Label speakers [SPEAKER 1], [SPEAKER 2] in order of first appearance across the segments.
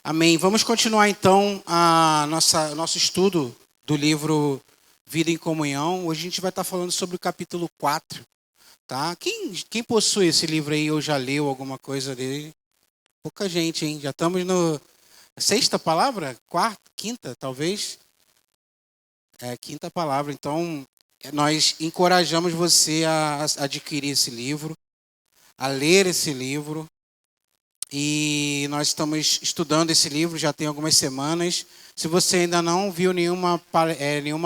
[SPEAKER 1] Amém. Vamos continuar então nosso estudo do livro Vida em Comunhão. Hoje a gente vai estar falando sobre o capítulo 4, tá? Quem possui esse livro aí ou já leu alguma coisa dele? Pouca gente, hein? Já estamos no sexta palavra? Quarta? Quinta, talvez? Quinta palavra. Então, nós encorajamos você a adquirir esse livro, a ler esse livro. E nós estamos estudando esse livro já tem algumas semanas. Se você ainda não viu nenhuma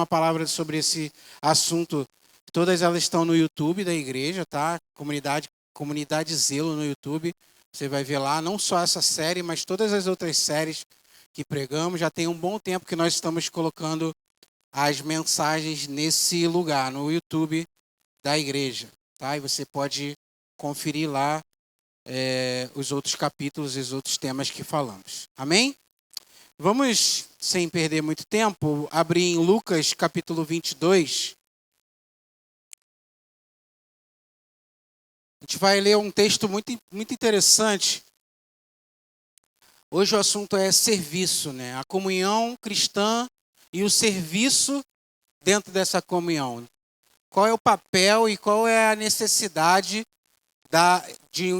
[SPEAKER 1] palavra sobre esse assunto, todas elas estão no YouTube da igreja, tá? Comunidade Zelo no YouTube. Você vai ver lá não só essa série, mas todas as outras séries que pregamos. Já tem um bom tempo que nós estamos colocando as mensagens nesse lugar, no YouTube da igreja, tá? E você pode conferir lá os outros capítulos e os outros temas que falamos. Amém? Vamos, sem perder muito tempo, abrir em Lucas capítulo 22. A gente vai ler um texto muito interessante. Hoje o assunto é serviço, né? A comunhão cristã e o serviço dentro dessa comunhão. Qual é o papel e qual é a necessidade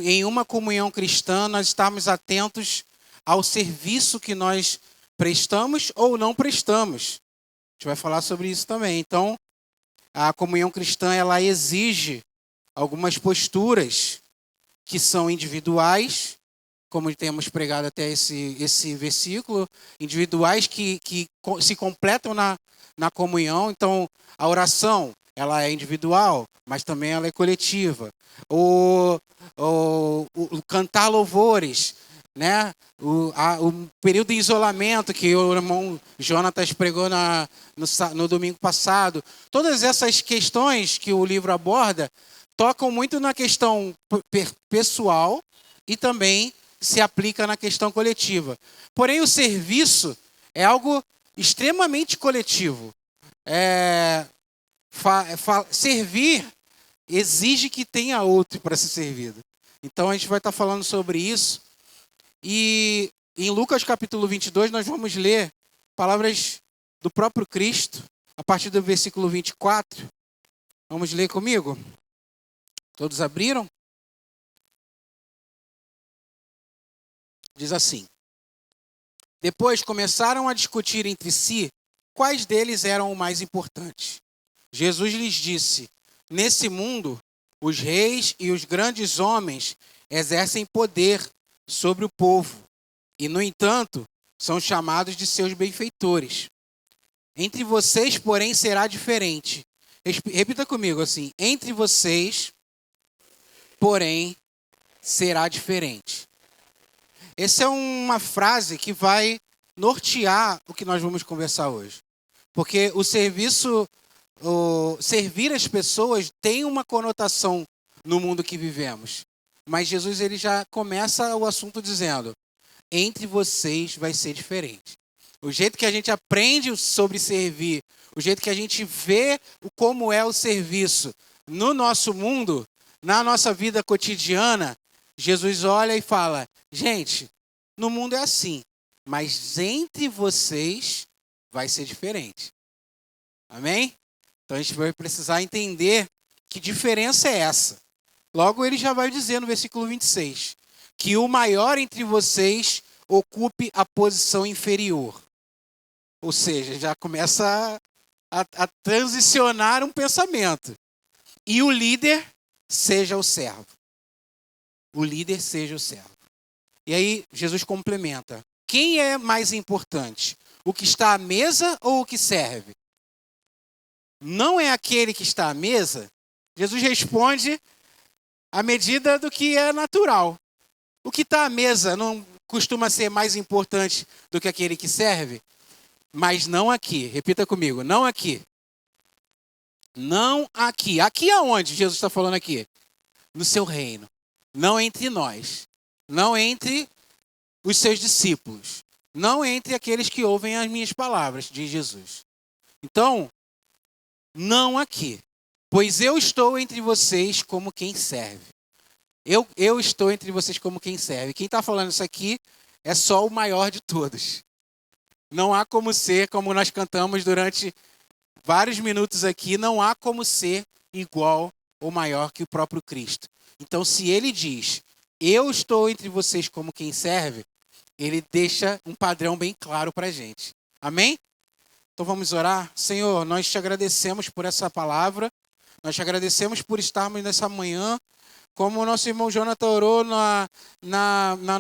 [SPEAKER 1] em uma comunhão cristã nós estarmos atentos ao serviço que nós prestamos ou não prestamos. A gente vai falar sobre isso também. Então, a comunhão cristã ela exige algumas posturas que são individuais, como temos pregado até esse versículo, individuais que se completam na comunhão. Então, a oração ela é individual, mas também ela é coletiva. O cantar louvores, né? O período de isolamento que o irmão Jonatas pregou no domingo passado. Todas essas questões que o livro aborda tocam muito na questão pessoal e também se aplica na questão coletiva. Porém, o serviço é algo extremamente coletivo. Servir exige que tenha outro para ser servido. Então, a gente vai estar falando sobre isso. E em Lucas capítulo 22, nós vamos ler palavras do próprio Cristo, a partir do versículo 24. Vamos ler comigo? Todos abriram? Diz assim: Depois começaram a discutir entre si quais deles eram o mais importante. Jesus lhes disse: Nesse mundo, os reis e os grandes homens exercem poder sobre o povo e, no entanto, são chamados de seus benfeitores. Entre vocês, porém, será diferente. Repita comigo assim: entre vocês, porém, será diferente. Essa é uma frase que vai nortear o que nós vamos conversar hoje. Porque servir as pessoas tem uma conotação no mundo que vivemos. Mas Jesus ele já começa o assunto dizendo: entre vocês vai ser diferente. O jeito que a gente aprende sobre servir, o jeito que a gente vê como é o serviço no nosso mundo, na nossa vida cotidiana, Jesus olha e fala: gente, no mundo é assim, mas entre vocês vai ser diferente. Amém? Então a gente vai precisar entender que diferença é essa. Logo ele já vai dizer no versículo 26, que o maior entre vocês ocupe a posição inferior. Ou seja, já começa a transicionar um pensamento. E o líder seja o servo. O líder seja o servo. E aí Jesus complementa: quem é mais importante? O que está à mesa ou o que serve? Não é aquele que está à mesa? Jesus responde à medida do que é natural. O que está à mesa não costuma ser mais importante do que aquele que serve? Mas não aqui. Repita comigo: não aqui. Não aqui. Aqui aonde Jesus está falando aqui? No seu reino. Não entre nós. Não entre os seus discípulos. Não entre aqueles que ouvem as minhas palavras, diz Jesus. Então, não aqui. Pois eu estou entre vocês como quem serve. Eu estou entre vocês como quem serve. Quem está falando isso aqui é só o maior de todos. Não há como ser, como nós cantamos durante vários minutos aqui, não há como ser igual ou maior que o próprio Cristo. Então, se ele diz, eu estou entre vocês como quem serve, ele deixa um padrão bem claro para a gente. Amém? Então vamos orar. Senhor, nós te agradecemos por essa palavra, nós te agradecemos por estarmos nessa manhã, como o nosso irmão Jonathan orou na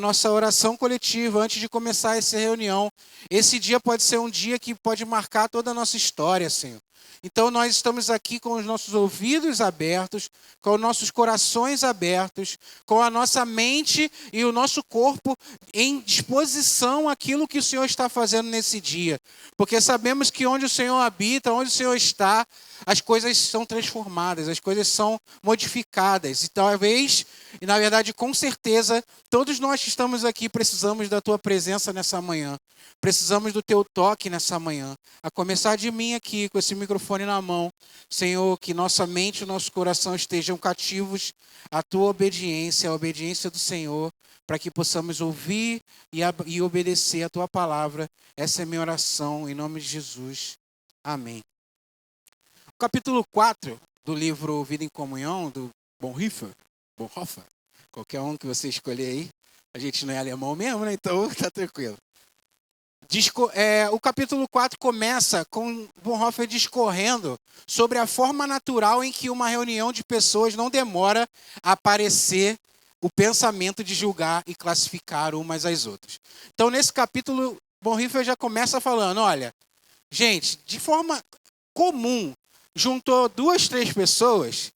[SPEAKER 1] nossa oração coletiva, antes de começar essa reunião. Esse dia pode ser um dia que pode marcar toda a nossa história, Senhor. Então nós estamos aqui com os nossos ouvidos abertos, com os nossos corações abertos, com a nossa mente e o nosso corpo em disposição àquilo que o Senhor está fazendo nesse dia. Porque sabemos que onde o Senhor habita, onde o Senhor está, as coisas são transformadas, as coisas são modificadas. E talvez, e na verdade com certeza, todos nós que estamos aqui precisamos da Tua presença nessa manhã. Precisamos do Teu toque nessa manhã. A começar de mim aqui, com esse microfone na mão. Senhor, que nossa mente e nosso coração estejam cativos à Tua obediência, à obediência do Senhor, para que possamos ouvir e obedecer a Tua palavra. Essa é a minha oração, em nome de Jesus. Amém. O capítulo 4 do livro Vida em Comunhão, do Bonhoeffer, qualquer um que você escolher aí. A gente não é alemão mesmo, né? Então tá tranquilo. O capítulo 4 começa com Bonhoeffer discorrendo sobre a forma natural em que uma reunião de pessoas não demora a aparecer o pensamento de julgar e classificar umas às outras. Então, nesse capítulo, Bonhoeffer já começa falando, olha, gente, de forma comum, juntou 2, 3 pessoas,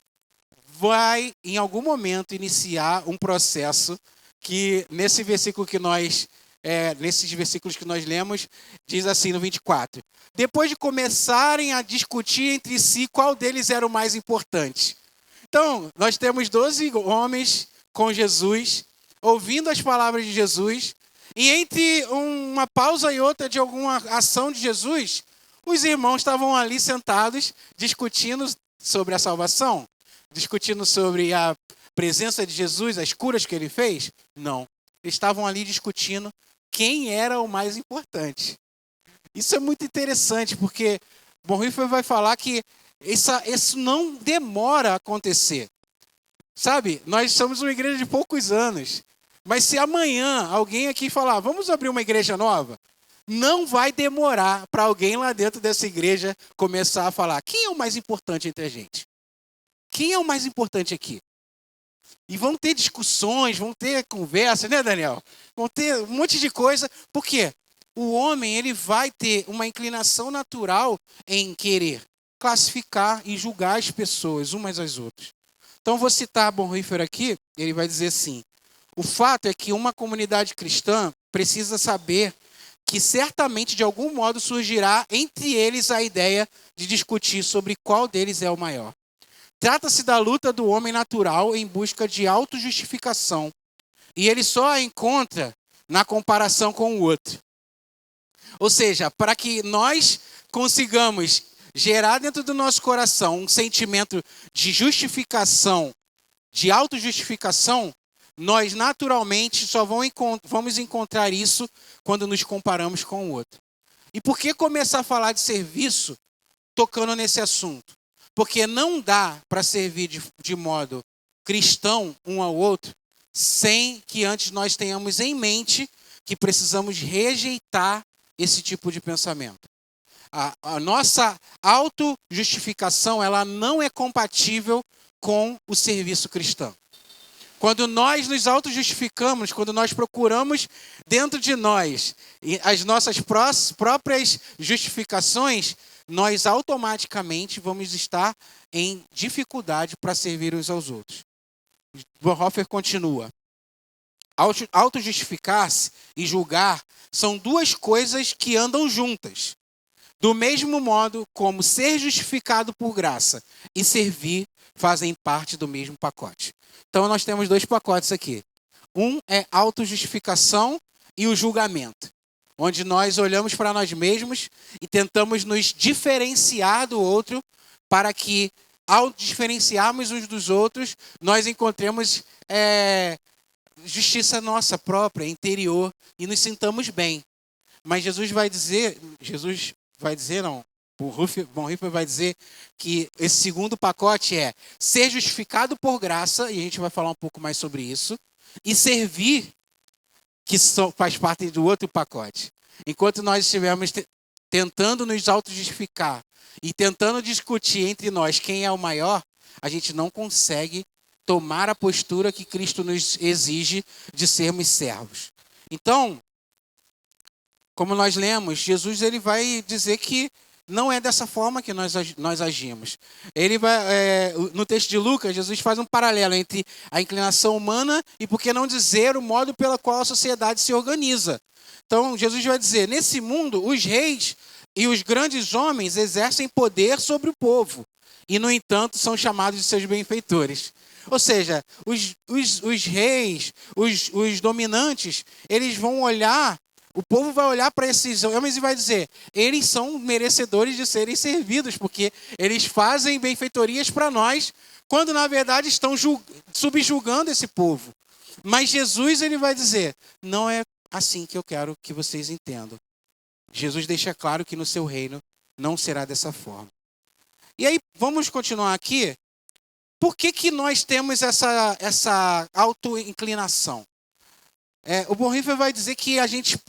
[SPEAKER 1] vai, em algum momento, iniciar um processo que, nesses versículos que nós lemos, diz assim no 24. Depois de começarem a discutir entre si qual deles era o mais importante. Então, nós temos 12 homens com Jesus, ouvindo as palavras de Jesus, e entre uma pausa e outra de alguma ação de Jesus, os irmãos estavam ali sentados, discutindo sobre a salvação, discutindo sobre a presença de Jesus, as curas que ele fez. Não, eles estavam ali discutindo quem era o mais importante. Isso é muito interessante, porque Bonhoeffer vai falar que isso não demora a acontecer. Sabe, nós somos uma igreja de poucos anos, mas se amanhã alguém aqui falar, vamos abrir uma igreja nova, não vai demorar para alguém lá dentro dessa igreja começar a falar, quem é o mais importante entre a gente? Quem é o mais importante aqui? E vão ter discussões, vão ter conversas, né, Daniel? Vão ter um monte de coisa. Por quê? O homem, ele vai ter uma inclinação natural em querer classificar e julgar as pessoas, umas às outras. Então, vou citar Bonhoeffer aqui, ele vai dizer assim, o fato é que uma comunidade cristã precisa saber que certamente, de algum modo, surgirá entre eles a ideia de discutir sobre qual deles é o maior. Trata-se da luta do homem natural em busca de autojustificação. E ele só a encontra na comparação com o outro. Ou seja, para que nós consigamos gerar dentro do nosso coração um sentimento de justificação, de autojustificação, nós naturalmente só vamos encontrar isso quando nos comparamos com o outro. E por que começar a falar de serviço tocando nesse assunto? Porque não dá para servir de modo cristão um ao outro sem que antes nós tenhamos em mente que precisamos rejeitar esse tipo de pensamento. A nossa autojustificação, ela não é compatível com o serviço cristão. Quando nós nos autojustificamos, quando nós procuramos dentro de nós as nossas próprias justificações, nós automaticamente vamos estar em dificuldade para servir uns aos outros. Bonhoeffer continua. Autojustificar-se e julgar são duas coisas que andam juntas. Do mesmo modo como ser justificado por graça e servir fazem parte do mesmo pacote. Então nós temos 2 pacotes aqui. Um é autojustificação e o julgamento, onde nós olhamos para nós mesmos e tentamos nos diferenciar do outro para que, ao diferenciarmos uns dos outros, nós encontremos justiça nossa própria, interior, e nos sintamos bem. Mas Jesus vai dizer, não, o Bonhoeffer vai dizer que esse segundo pacote é ser justificado por graça, e a gente vai falar um pouco mais sobre isso, e servir, que faz parte do outro pacote. Enquanto nós estivermos tentando nos auto-justificar e tentando discutir entre nós quem é o maior, a gente não consegue tomar a postura que Cristo nos exige de sermos servos. Então, como nós lemos, Jesus ele vai dizer que não é dessa forma que nós agimos. Ele vai, no texto de Lucas, Jesus faz um paralelo entre a inclinação humana e, por que não dizer, o modo pelo qual a sociedade se organiza. Então, Jesus vai dizer, nesse mundo, os reis e os grandes homens exercem poder sobre o povo e, no entanto, são chamados de seus benfeitores. Ou seja, os reis, os dominantes, eles vão olhar, o povo vai olhar para esses homens e vai dizer, eles são merecedores de serem servidos, porque eles fazem benfeitorias para nós, quando na verdade estão subjugando esse povo. Mas Jesus ele vai dizer, não é assim que eu quero que vocês entendam. Jesus deixa claro que no seu reino não será dessa forma. E aí, vamos continuar aqui. Por que nós temos essa auto-inclinação? O Bonhoeffer vai dizer que a gente,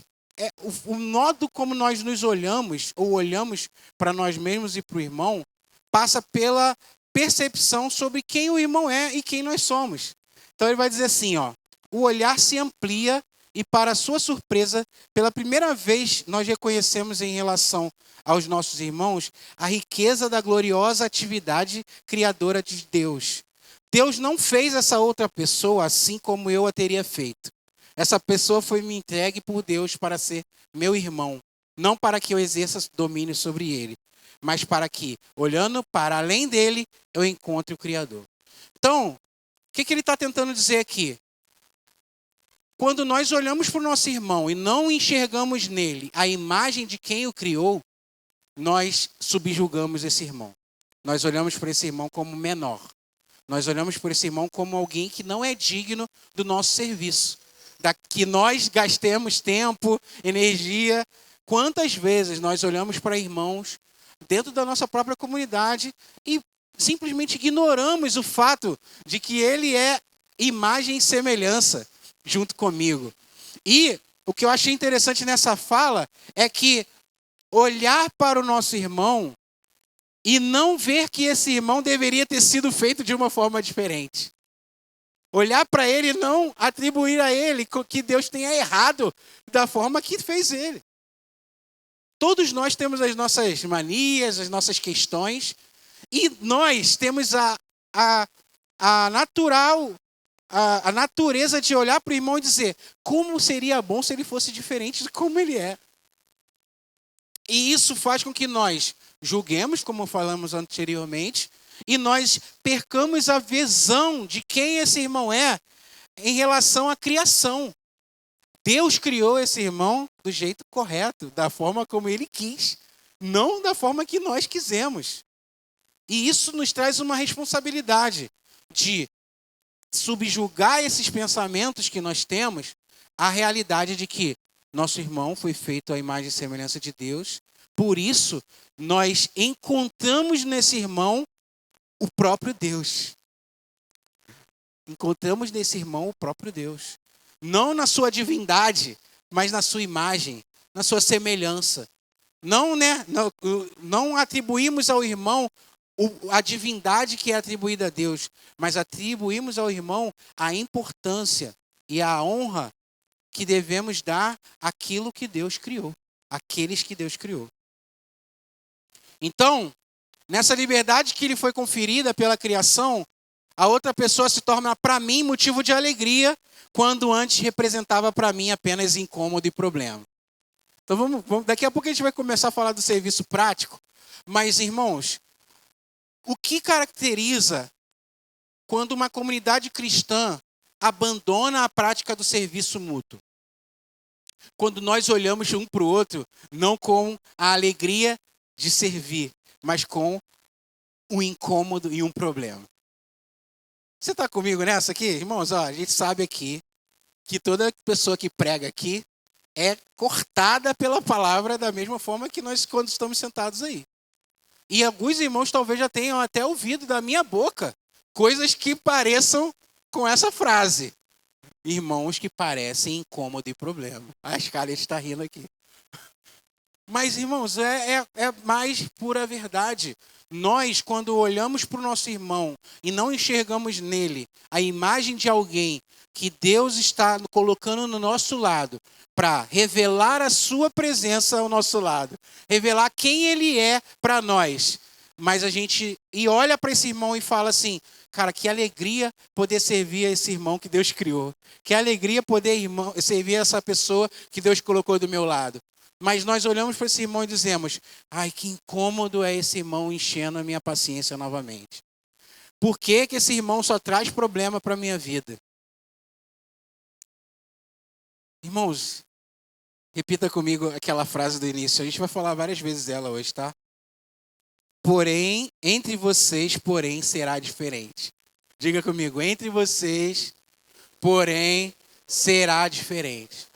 [SPEAKER 1] o modo como nós nos olhamos, ou olhamos para nós mesmos e para o irmão, passa pela percepção sobre quem o irmão é e quem nós somos. Então ele vai dizer assim, o olhar se amplia e, para sua surpresa, pela primeira vez nós reconhecemos em relação aos nossos irmãos a riqueza da gloriosa atividade criadora de Deus. Deus não fez essa outra pessoa assim como eu a teria feito. Essa pessoa foi me entregue por Deus para ser meu irmão, não para que eu exerça domínio sobre ele, mas para que, olhando para além dele, eu encontre o Criador. Então, o que ele está tentando dizer aqui? Quando nós olhamos para o nosso irmão e não enxergamos nele a imagem de quem o criou, nós subjugamos esse irmão. Nós olhamos para esse irmão como menor. Nós olhamos para esse irmão como alguém que não é digno do nosso serviço. Que nós gastemos tempo, energia. Quantas vezes nós olhamos para irmãos dentro da nossa própria comunidade e simplesmente ignoramos o fato de que ele é imagem e semelhança junto comigo. E o que eu achei interessante nessa fala é que olhar para o nosso irmão e não ver que esse irmão deveria ter sido feito de uma forma diferente. Olhar para ele e não atribuir a ele que Deus tenha errado da forma que fez ele. Todos nós temos as nossas manias, as nossas questões, e nós temos a natureza de olhar para o irmão e dizer como seria bom se ele fosse diferente de como ele é. E isso faz com que nós julguemos, como falamos anteriormente, e nós percamos a visão de quem esse irmão é em relação à criação. Deus criou esse irmão do jeito correto, da forma como ele quis, não da forma que nós quisemos. E isso nos traz uma responsabilidade de subjugar esses pensamentos que nós temos à realidade de que nosso irmão foi feito à imagem e semelhança de Deus. Por isso, nós encontramos nesse irmão o próprio Deus. Encontramos nesse irmão o próprio Deus. Não na sua divindade, mas na sua imagem, na sua semelhança. Não atribuímos ao irmão a divindade que é atribuída a Deus, mas atribuímos ao irmão a importância e a honra que devemos dar àquilo que Deus criou, àqueles que Deus criou. Então, nessa liberdade que lhe foi conferida pela criação, a outra pessoa se torna para mim motivo de alegria, quando antes representava para mim apenas incômodo e problema. Então daqui a pouco a gente vai começar a falar do serviço prático, mas irmãos, o que caracteriza quando uma comunidade cristã abandona a prática do serviço mútuo? Quando nós olhamos um para o outro, não com a alegria de servir, mas com um incômodo e um problema. Você está comigo nessa aqui? Irmãos, a gente sabe aqui que toda pessoa que prega aqui é cortada pela palavra da mesma forma que nós quando estamos sentados aí. E alguns irmãos talvez já tenham até ouvido da minha boca coisas que pareçam com essa frase. Irmãos que parecem incômodo e problema. A Scarlett está rindo aqui. Mas, irmãos, é mais pura verdade. Nós, quando olhamos para o nosso irmão e não enxergamos nele a imagem de alguém que Deus está colocando no nosso lado para revelar a sua presença ao nosso lado, revelar quem ele é para nós. Mas a gente olha para esse irmão e fala assim, cara, que alegria poder servir a esse irmão que Deus criou. Que alegria poder servir essa pessoa que Deus colocou do meu lado. Mas nós olhamos para esse irmão e dizemos, ai, que incômodo é esse irmão enchendo a minha paciência novamente. Por que esse irmão só traz problema para a minha vida? Irmãos, repita comigo aquela frase do início. A gente vai falar várias vezes dela hoje, tá? Porém, entre vocês, porém, será diferente. Diga comigo, entre vocês, porém, será diferente.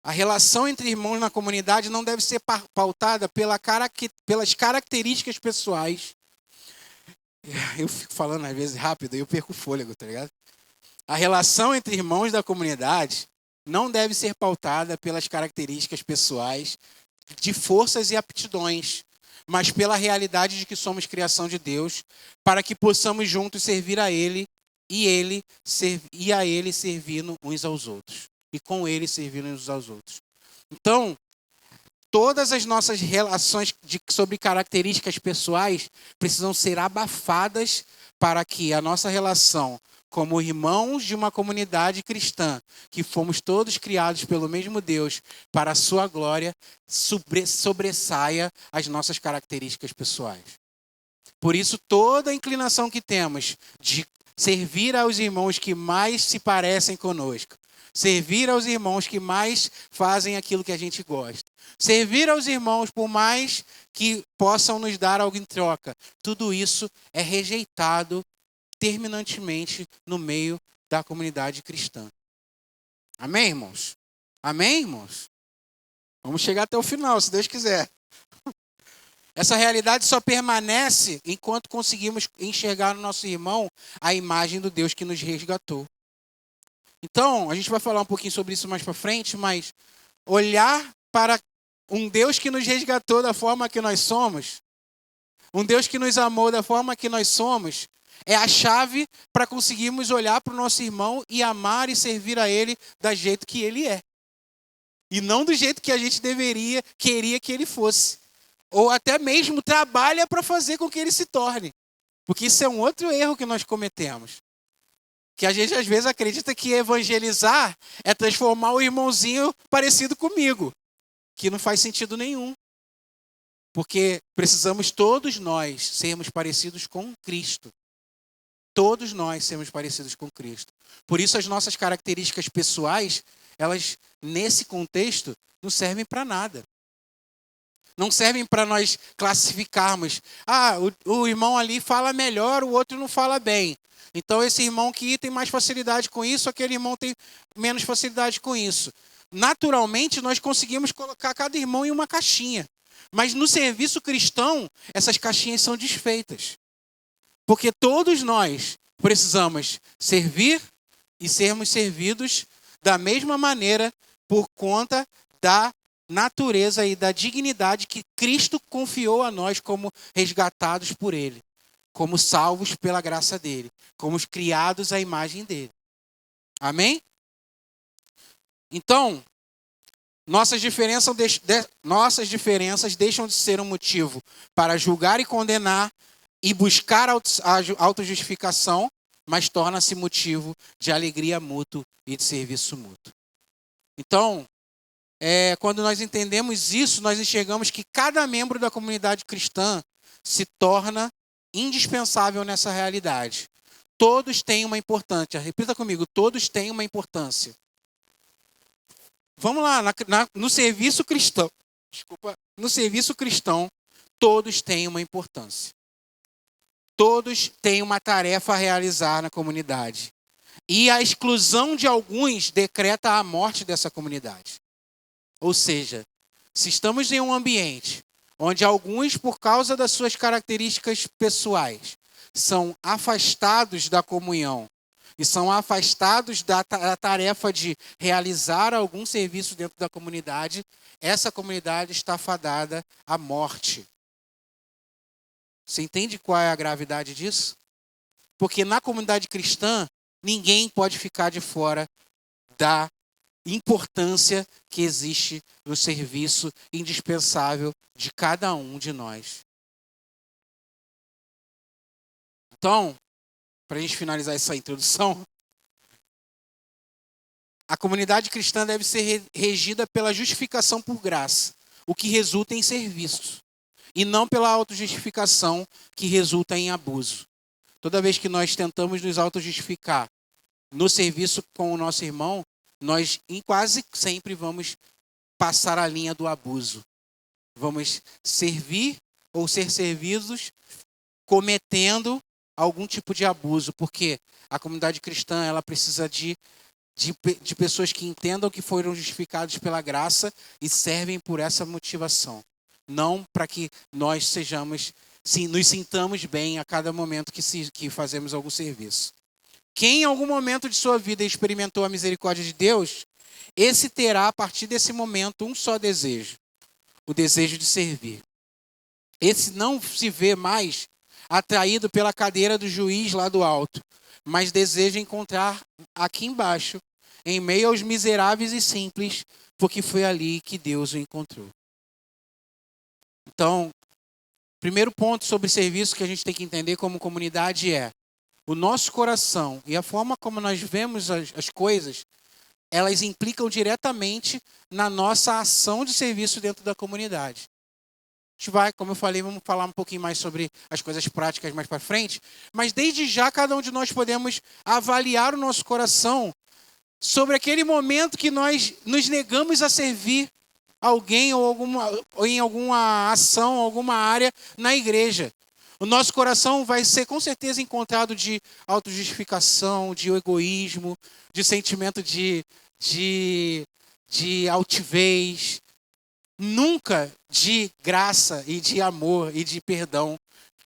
[SPEAKER 1] A relação entre irmãos na comunidade não deve ser pautada pelas características pessoais. Eu fico falando às vezes rápido e eu perco o fôlego, tá ligado? A relação entre irmãos da comunidade não deve ser pautada pelas características pessoais de forças e aptidões, mas pela realidade de que somos criação de Deus, para que possamos juntos servir a Ele e a Ele servindo uns aos outros. E com Ele servindo uns aos outros. Então, todas as nossas relações sobre características pessoais precisam ser abafadas para que a nossa relação como irmãos de uma comunidade cristã, que fomos todos criados pelo mesmo Deus, para a sua glória, sobressaia as nossas características pessoais. Por isso, toda a inclinação que temos de servir aos irmãos que mais se parecem conosco, servir aos irmãos que mais fazem aquilo que a gente gosta, servir aos irmãos por mais que possam nos dar algo em troca, tudo isso é rejeitado terminantemente no meio da comunidade cristã. Amém, irmãos? Amém, irmãos? Vamos chegar até o final, se Deus quiser. Essa realidade só permanece enquanto conseguimos enxergar no nosso irmão a imagem do Deus que nos resgatou. Então, a gente vai falar um pouquinho sobre isso mais para frente, mas olhar para um Deus que nos resgatou da forma que nós somos, um Deus que nos amou da forma que nós somos, é a chave para conseguirmos olhar para o nosso irmão e amar e servir a ele do jeito que ele é. E não do jeito que a gente queria que ele fosse. Ou até mesmo trabalha para fazer com que ele se torne. Porque isso é um outro erro que nós cometemos. Que a gente às vezes acredita que evangelizar é transformar o irmãozinho parecido comigo. Que não faz sentido nenhum. Porque precisamos todos nós sermos parecidos com Cristo. Todos nós sermos parecidos com Cristo. Por isso as nossas características pessoais, elas nesse contexto não servem para nada. Não servem para nós classificarmos. Ah, o irmão ali fala melhor, o outro não fala bem. Então esse irmão que tem mais facilidade com isso, aquele irmão tem menos facilidade com isso. Naturalmente nós conseguimos colocar cada irmão em uma caixinha. Mas no serviço cristão, essas caixinhas são desfeitas. Porque todos nós precisamos servir e sermos servidos da mesma maneira por conta da natureza e da dignidade que Cristo confiou a nós como resgatados por Ele, como salvos pela graça dEle, como criados à imagem dEle. Amém? Então, nossas diferenças deixam de ser um motivo para julgar e condenar e buscar a autojustificação, mas torna-se motivo de alegria mútua e de serviço mútuo. Então, quando nós entendemos isso, nós enxergamos que cada membro da comunidade cristã se torna indispensável nessa realidade. Todos têm uma importância. Repita comigo, todos têm uma importância. Vamos lá, no serviço cristão. No serviço cristão, todos têm uma importância. Todos têm uma tarefa a realizar na comunidade. E a exclusão de alguns decreta a morte dessa comunidade. Ou seja, se estamos em um ambiente onde alguns, por causa das suas características pessoais, são afastados da comunhão e são afastados da tarefa de realizar algum serviço dentro da comunidade, essa comunidade está fadada à morte. Você entende qual é a gravidade disso? Porque na comunidade cristã, ninguém pode ficar de fora da importância que existe no serviço indispensável de cada um de nós. Então, para a gente finalizar essa introdução, a comunidade cristã deve ser regida pela justificação por graça, o que resulta em serviço, e não pela autojustificação que resulta em abuso. Toda vez que nós tentamos nos autojustificar no serviço com o nosso irmão, nós quase sempre vamos passar a linha do abuso. Vamos servir ou ser servidos cometendo algum tipo de abuso, porque a comunidade cristã ela precisa de pessoas que entendam que foram justificados pela graça e servem por essa motivação. Não para que nós nos sintamos bem a cada momento que fazemos algum serviço. Quem em algum momento de sua vida experimentou a misericórdia de Deus, esse terá a partir desse momento um só desejo, o desejo de servir. Esse não se vê mais atraído pela cadeira do juiz lá do alto, mas deseja encontrar aqui embaixo, em meio aos miseráveis e simples, porque foi ali que Deus o encontrou. Então, primeiro ponto sobre serviço que a gente tem que entender como comunidade é o nosso coração e a forma como nós vemos as coisas, elas implicam diretamente na nossa ação de serviço dentro da comunidade. A gente vai, como eu falei, vamos falar um pouquinho mais sobre as coisas práticas mais para frente, mas desde já cada um de nós podemos avaliar o nosso coração sobre aquele momento que nós nos negamos a servir alguém ou em alguma ação, alguma área na igreja. O nosso coração vai ser com certeza encontrado de autojustificação, de egoísmo, de sentimento de altivez, nunca de graça e de amor e de perdão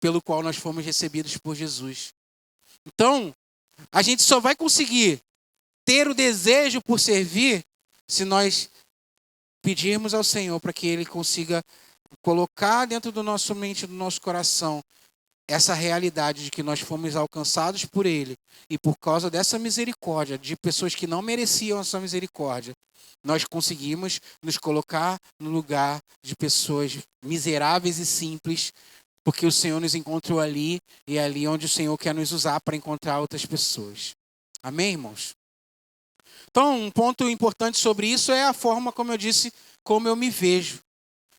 [SPEAKER 1] pelo qual nós fomos recebidos por Jesus. Então, a gente só vai conseguir ter o desejo por servir se nós pedirmos ao Senhor para que Ele consiga colocar dentro do nosso mente, do nosso coração, essa realidade de que nós fomos alcançados por Ele e por causa dessa misericórdia, de pessoas que não mereciam essa misericórdia, nós conseguimos nos colocar no lugar de pessoas miseráveis e simples, porque o Senhor nos encontrou ali e é ali onde o Senhor quer nos usar para encontrar outras pessoas. Amém, irmãos? Então, um ponto importante sobre isso é a forma, como eu disse, como eu me vejo.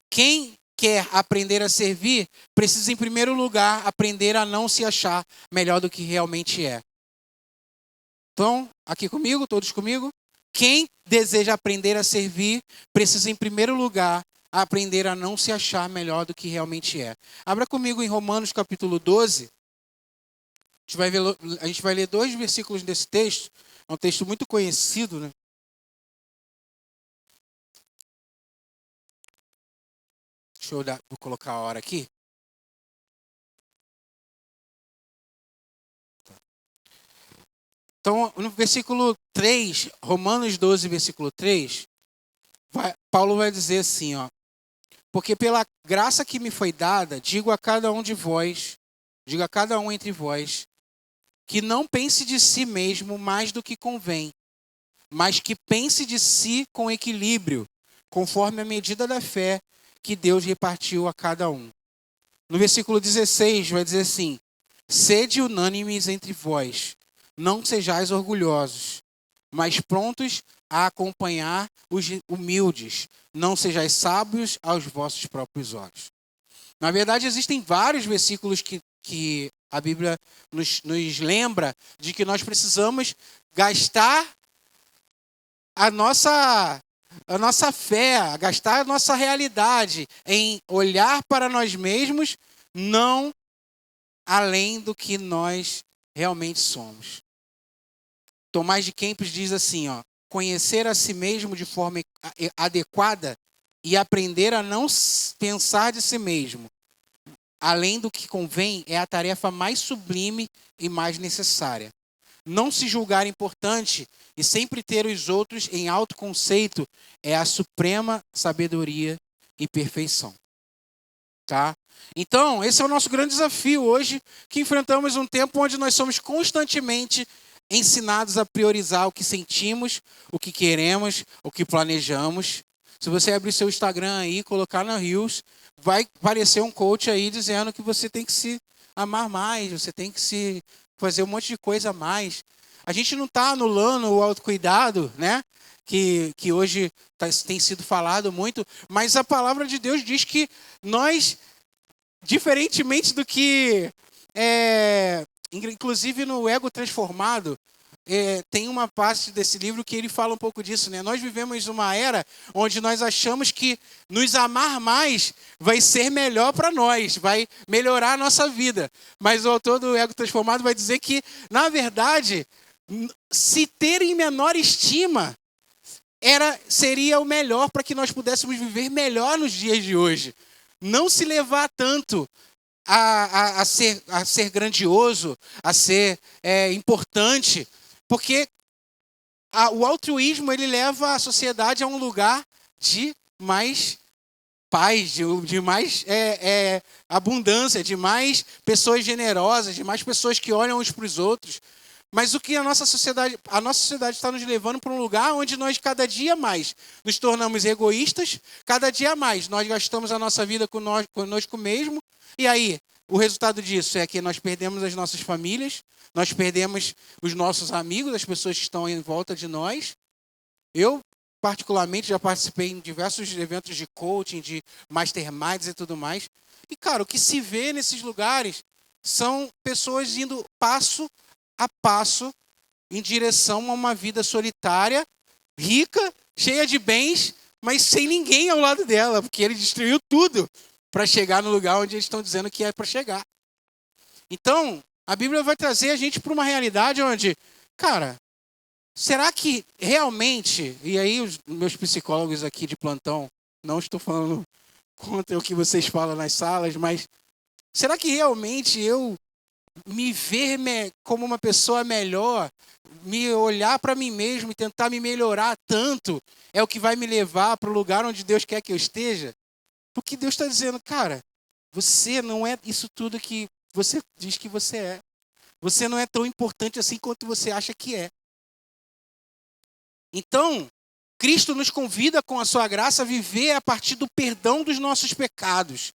[SPEAKER 1] Quem quer aprender a servir, precisa, em primeiro lugar, aprender a não se achar melhor do que realmente é. Então, aqui comigo, todos comigo? Quem deseja aprender a servir, precisa, em primeiro lugar, aprender a não se achar melhor do que realmente é. Abra comigo em Romanos capítulo 12. A gente vai ler 2 versículos desse texto. É um texto muito conhecido, né? Vou colocar a hora aqui. Então, no versículo 3, Romanos 12, versículo 3, Paulo vai dizer assim, ó: porque pela graça que me foi dada, digo a cada um entre vós, que não pense de si mesmo mais do que convém, mas que pense de si com equilíbrio, conforme a medida da fé que Deus repartiu a cada um. No versículo 16 vai dizer assim: sede unânimes entre vós, não sejais orgulhosos, mas prontos a acompanhar os humildes, não sejais sábios aos vossos próprios olhos. Na verdade, existem vários versículos que a Bíblia nos lembra de que nós precisamos gastar a nossa fé, gastar a nossa realidade em olhar para nós mesmos, não além do que nós realmente somos. Tomás de Kempis diz assim, ó, conhecer a si mesmo de forma adequada e aprender a não pensar de si mesmo, além do que convém, é a tarefa mais sublime e mais necessária. Não se julgar importante e sempre ter os outros em alto conceito é a suprema sabedoria e perfeição. Tá? Então, esse é o nosso grande desafio hoje, que enfrentamos um tempo onde nós somos constantemente ensinados a priorizar o que sentimos, o que queremos, o que planejamos. Se você abrir seu Instagram aí, colocar na Reels, vai aparecer um coach aí dizendo que você tem que se amar mais, você tem que se fazer um monte de coisa a mais. A gente não está anulando o autocuidado, né? Que hoje tem sido falado muito, mas a palavra de Deus diz que nós, diferentemente do que, inclusive no Ego Transformado, tem uma parte desse livro que ele fala um pouco disso, né? Nós vivemos uma era onde nós achamos que nos amar mais vai ser melhor para nós, vai melhorar a nossa vida. Mas o autor do Ego Transformado vai dizer que, na verdade, se ter em menor estima seria o melhor para que nós pudéssemos viver melhor nos dias de hoje. Não se levar tanto a ser grandioso, a ser importante, porque o altruísmo ele leva a sociedade a um lugar de mais paz, de mais abundância, de mais pessoas generosas, de mais pessoas que olham uns para os outros. Mas o que a nossa sociedade está nos levando para um lugar onde nós cada dia mais nos tornamos egoístas, cada dia mais nós gastamos a nossa vida conosco mesmo, e aí o resultado disso é que nós perdemos as nossas famílias, nós perdemos os nossos amigos, as pessoas que estão em volta de nós. Eu, particularmente, já participei em diversos eventos de coaching, de masterminds e tudo mais. E, cara, o que se vê nesses lugares são pessoas indo passo a passo em direção a uma vida solitária, rica, cheia de bens, mas sem ninguém ao lado dela, porque ele destruiu tudo para chegar no lugar onde eles estão dizendo que é para chegar. Então, a Bíblia vai trazer a gente para uma realidade onde, cara, será que realmente, e aí os meus psicólogos aqui de plantão, não estou falando contra o que vocês falam nas salas, mas será que realmente eu me ver como uma pessoa melhor, me olhar para mim mesmo e tentar me melhorar tanto, é o que vai me levar para o lugar onde Deus quer que eu esteja? Porque Deus está dizendo, cara, você não é isso tudo que você diz que você é. Você não é tão importante assim quanto você acha que é. Então, Cristo nos convida com a sua graça a viver a partir do perdão dos nossos pecados.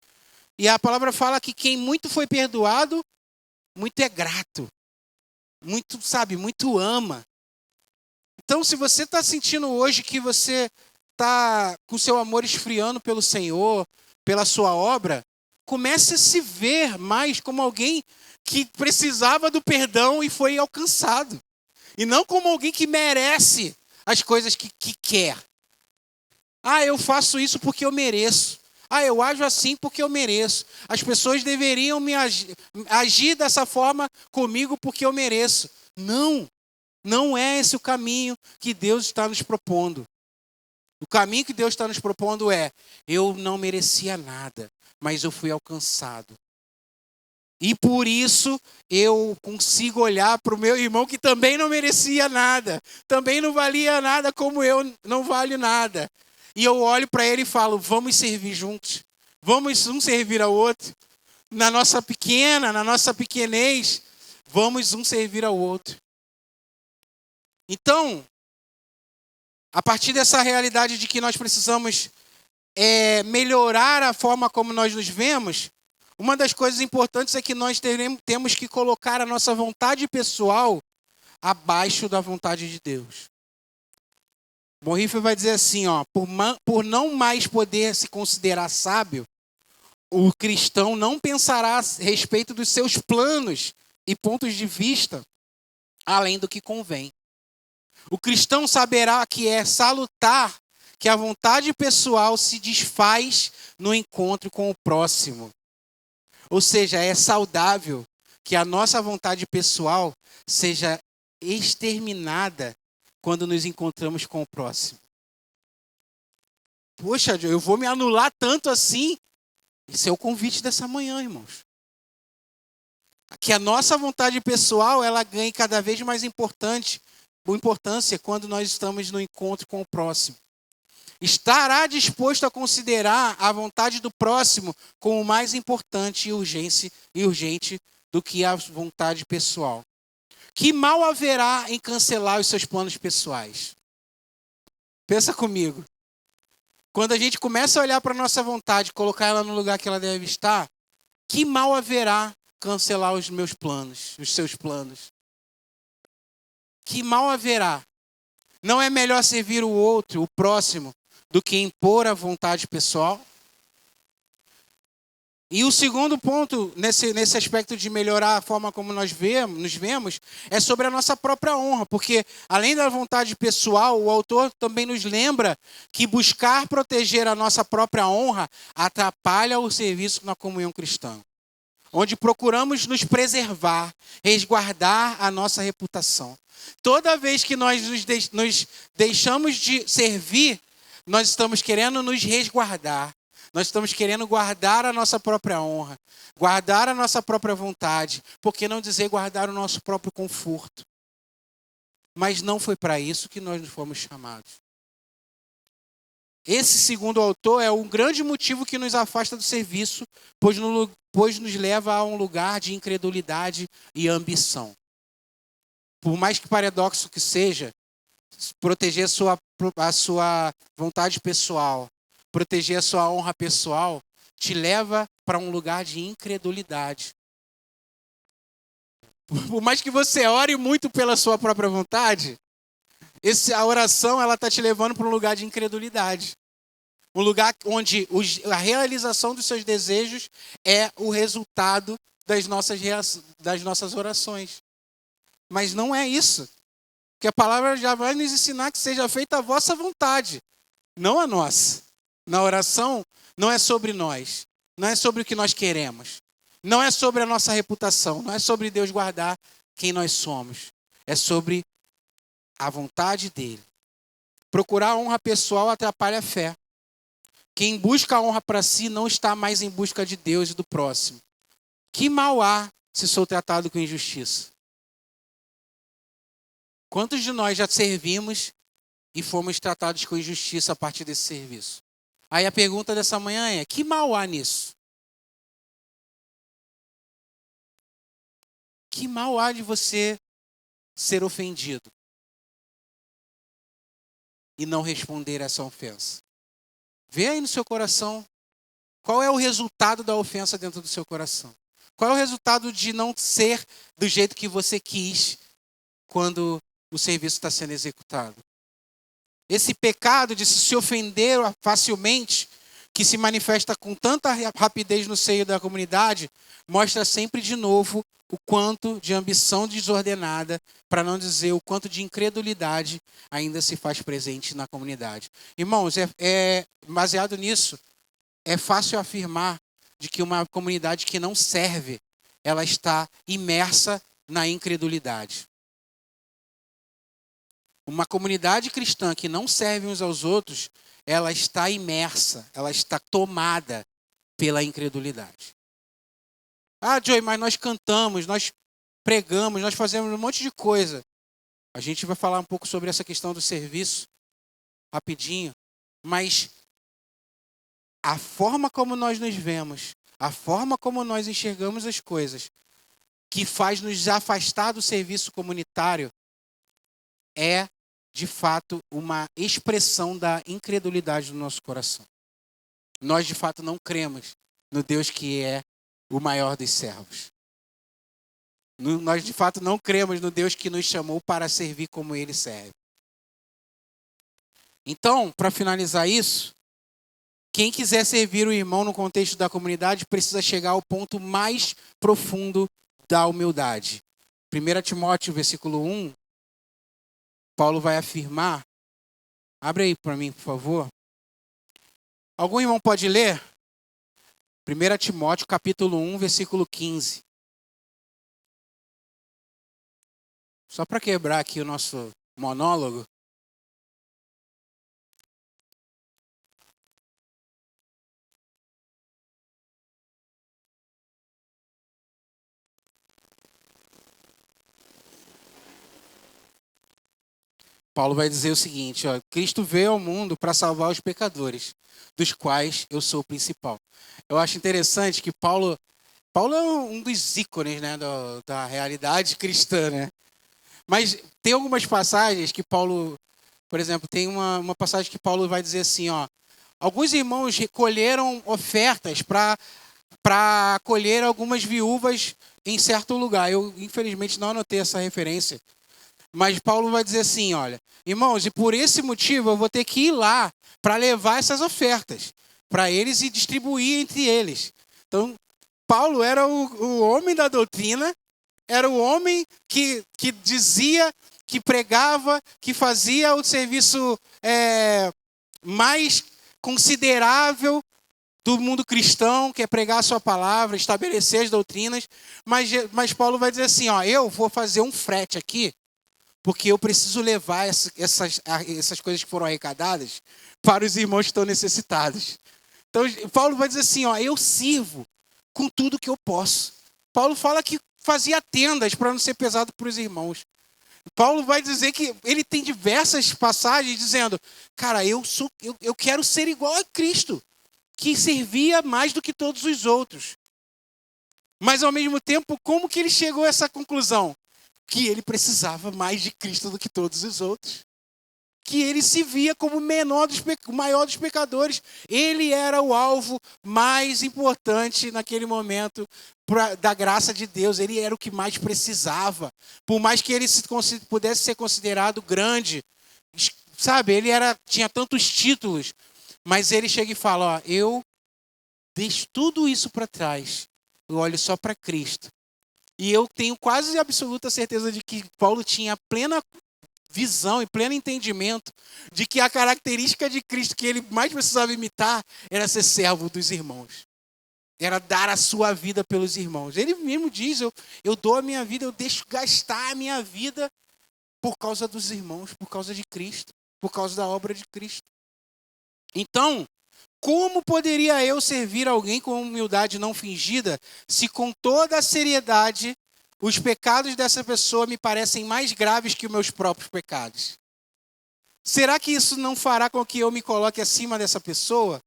[SPEAKER 1] E a palavra fala que quem muito foi perdoado, muito é grato. Muito ama. Então, se você está sentindo hoje que você está com seu amor esfriando pelo Senhor, pela sua obra, comece a se ver mais como alguém que precisava do perdão e foi alcançado. E não como alguém que merece as coisas que quer. Ah, eu faço isso porque eu mereço. Ah, eu ajo assim porque eu mereço. As pessoas deveriam agir dessa forma comigo porque eu mereço. Não é esse o caminho que Deus está nos propondo. O caminho que Deus está nos propondo é, eu não merecia nada, mas eu fui alcançado. E por isso eu consigo olhar para o meu irmão que também não merecia nada, também não valia nada como eu não valho nada. E eu olho para ele e falo, vamos servir juntos, vamos um servir ao outro. Na nossa pequenez, vamos um servir ao outro. Então, a partir dessa realidade de que nós precisamos melhorar a forma como nós nos vemos, uma das coisas importantes é que nós temos que colocar a nossa vontade pessoal abaixo da vontade de Deus. Bonhoeffer vai dizer assim, ó, por não mais poder se considerar sábio, o cristão não pensará a respeito dos seus planos e pontos de vista além do que convém. O cristão saberá que é salutar que a vontade pessoal se desfaz no encontro com o próximo. Ou seja, é saudável que a nossa vontade pessoal seja exterminada quando nos encontramos com o próximo. Poxa, eu vou me anular tanto assim? Esse é o convite dessa manhã, irmãos. Que a nossa vontade pessoal, ela ganhe cada vez mais importância quando nós estamos no encontro com o próximo. Estará disposto a considerar a vontade do próximo como mais importante e urgente do que a vontade pessoal. Que mal haverá em cancelar os seus planos pessoais? Pensa comigo. Quando a gente começa a olhar para a nossa vontade, colocar ela no lugar que ela deve estar, que mal haverá cancelar os meus planos, os seus planos? Que mal haverá? Não é melhor servir o outro, o próximo, do que impor a vontade pessoal? E o segundo ponto, nesse aspecto de melhorar a forma como nos vemos, é sobre a nossa própria honra. Porque, além da vontade pessoal, o autor também nos lembra que buscar proteger a nossa própria honra atrapalha o serviço na comunhão cristã. Onde procuramos nos preservar, resguardar a nossa reputação. Toda vez que nós nos deixamos de servir, nós estamos querendo nos resguardar. Nós estamos querendo guardar a nossa própria honra, guardar a nossa própria vontade, por que não dizer guardar o nosso próprio conforto? Mas não foi para isso que nós fomos chamados. Esse, segundo o autor, é um grande motivo que nos afasta do serviço, pois nos leva a um lugar de incredulidade e ambição. Por mais que paradoxo que seja, proteger a sua vontade pessoal, proteger a sua honra pessoal, te leva para um lugar de incredulidade. Por mais que você ore muito pela sua própria vontade, a oração ela está te levando para um lugar de incredulidade. Um lugar onde a realização dos seus desejos é o resultado das nossas orações. Mas não é isso. Porque a palavra já vai nos ensinar que seja feita a vossa vontade, não a nossa. Na oração, não é sobre nós, não é sobre o que nós queremos, não é sobre a nossa reputação, não é sobre Deus guardar quem nós somos, é sobre a vontade dele. Procurar a honra pessoal atrapalha a fé. Quem busca a honra para si não está mais em busca de Deus e do próximo. Que mal há se sou tratado com injustiça? Quantos de nós já servimos e fomos tratados com injustiça a partir desse serviço? Aí a pergunta dessa manhã é, que mal há nisso? Que mal há de você ser ofendido e não responder essa ofensa? Vê aí no seu coração, qual é o resultado da ofensa dentro do seu coração? Qual é o resultado de não ser do jeito que você quis quando o serviço está sendo executado? Esse pecado de se ofender facilmente, que se manifesta com tanta rapidez no seio da comunidade, mostra sempre de novo o quanto de ambição desordenada, para não dizer o quanto de incredulidade ainda se faz presente na comunidade. Irmãos, baseado nisso, é fácil afirmar de que uma comunidade que não serve, ela está imersa na incredulidade. Uma comunidade cristã que não serve uns aos outros, ela está imersa, ela está tomada pela incredulidade. Ah, Joey, mas nós cantamos, nós pregamos, nós fazemos um monte de coisa. A gente vai falar um pouco sobre essa questão do serviço, rapidinho. Mas a forma como nós nos vemos, a forma como nós enxergamos as coisas, que faz nos afastar do serviço comunitário, é, de fato, uma expressão da incredulidade do nosso coração. Nós, de fato, não cremos no Deus que é o maior dos servos. Nós, de fato, não cremos no Deus que nos chamou para servir como Ele serve. Então, para finalizar isso, quem quiser servir o irmão no contexto da comunidade precisa chegar ao ponto mais profundo da humildade. 1 Timóteo, versículo 1, Paulo vai afirmar, abre aí para mim, por favor. Algum irmão pode ler? 1 Timóteo, capítulo 1, versículo 15. Só para quebrar aqui o nosso monólogo. Paulo vai dizer o seguinte, ó, Cristo veio ao mundo para salvar os pecadores, dos quais eu sou o principal. Eu acho interessante que Paulo é um dos ícones, né, da realidade cristã, né? Mas tem algumas passagens que Paulo, por exemplo, tem uma passagem que Paulo vai dizer assim, ó, alguns irmãos recolheram ofertas para acolher algumas viúvas em certo lugar. Eu, infelizmente, não anotei essa referência. Mas Paulo vai dizer assim, olha, irmãos, e por esse motivo eu vou ter que ir lá para levar essas ofertas para eles e distribuir entre eles. Então, Paulo era o homem da doutrina, era o homem que dizia, que pregava, que fazia o serviço mais considerável do mundo cristão, que é pregar a sua palavra, estabelecer as doutrinas. Mas Paulo vai dizer assim, ó, eu vou fazer um frete aqui, porque eu preciso levar essas coisas que foram arrecadadas para os irmãos que estão necessitados. Então, Paulo vai dizer assim, ó, eu sirvo com tudo que eu posso. Paulo fala que fazia tendas para não ser pesado para os irmãos. Paulo vai dizer que ele tem diversas passagens dizendo, cara, eu quero ser igual a Cristo, que servia mais do que todos os outros. Mas, ao mesmo tempo, como que ele chegou a essa conclusão? Que ele precisava mais de Cristo do que todos os outros. Que ele se via como o maior dos pecadores. Ele era o alvo mais importante naquele momento da graça de Deus. Ele era o que mais precisava. Por mais que ele pudesse ser considerado grande, sabe, ele tinha tantos títulos, mas ele chega e fala, ó, eu deixo tudo isso para trás. Eu olho só para Cristo. E eu tenho quase absoluta certeza de que Paulo tinha plena visão e pleno entendimento de que a característica de Cristo que ele mais precisava imitar era ser servo dos irmãos. Era dar a sua vida pelos irmãos. Ele mesmo diz, eu dou a minha vida, eu deixo gastar a minha vida por causa dos irmãos, por causa de Cristo, por causa da obra de Cristo. Então, como poderia eu servir alguém com humildade não fingida, se com toda a seriedade os pecados dessa pessoa me parecem mais graves que os meus próprios pecados? Será que isso não fará com que eu me coloque acima dessa pessoa?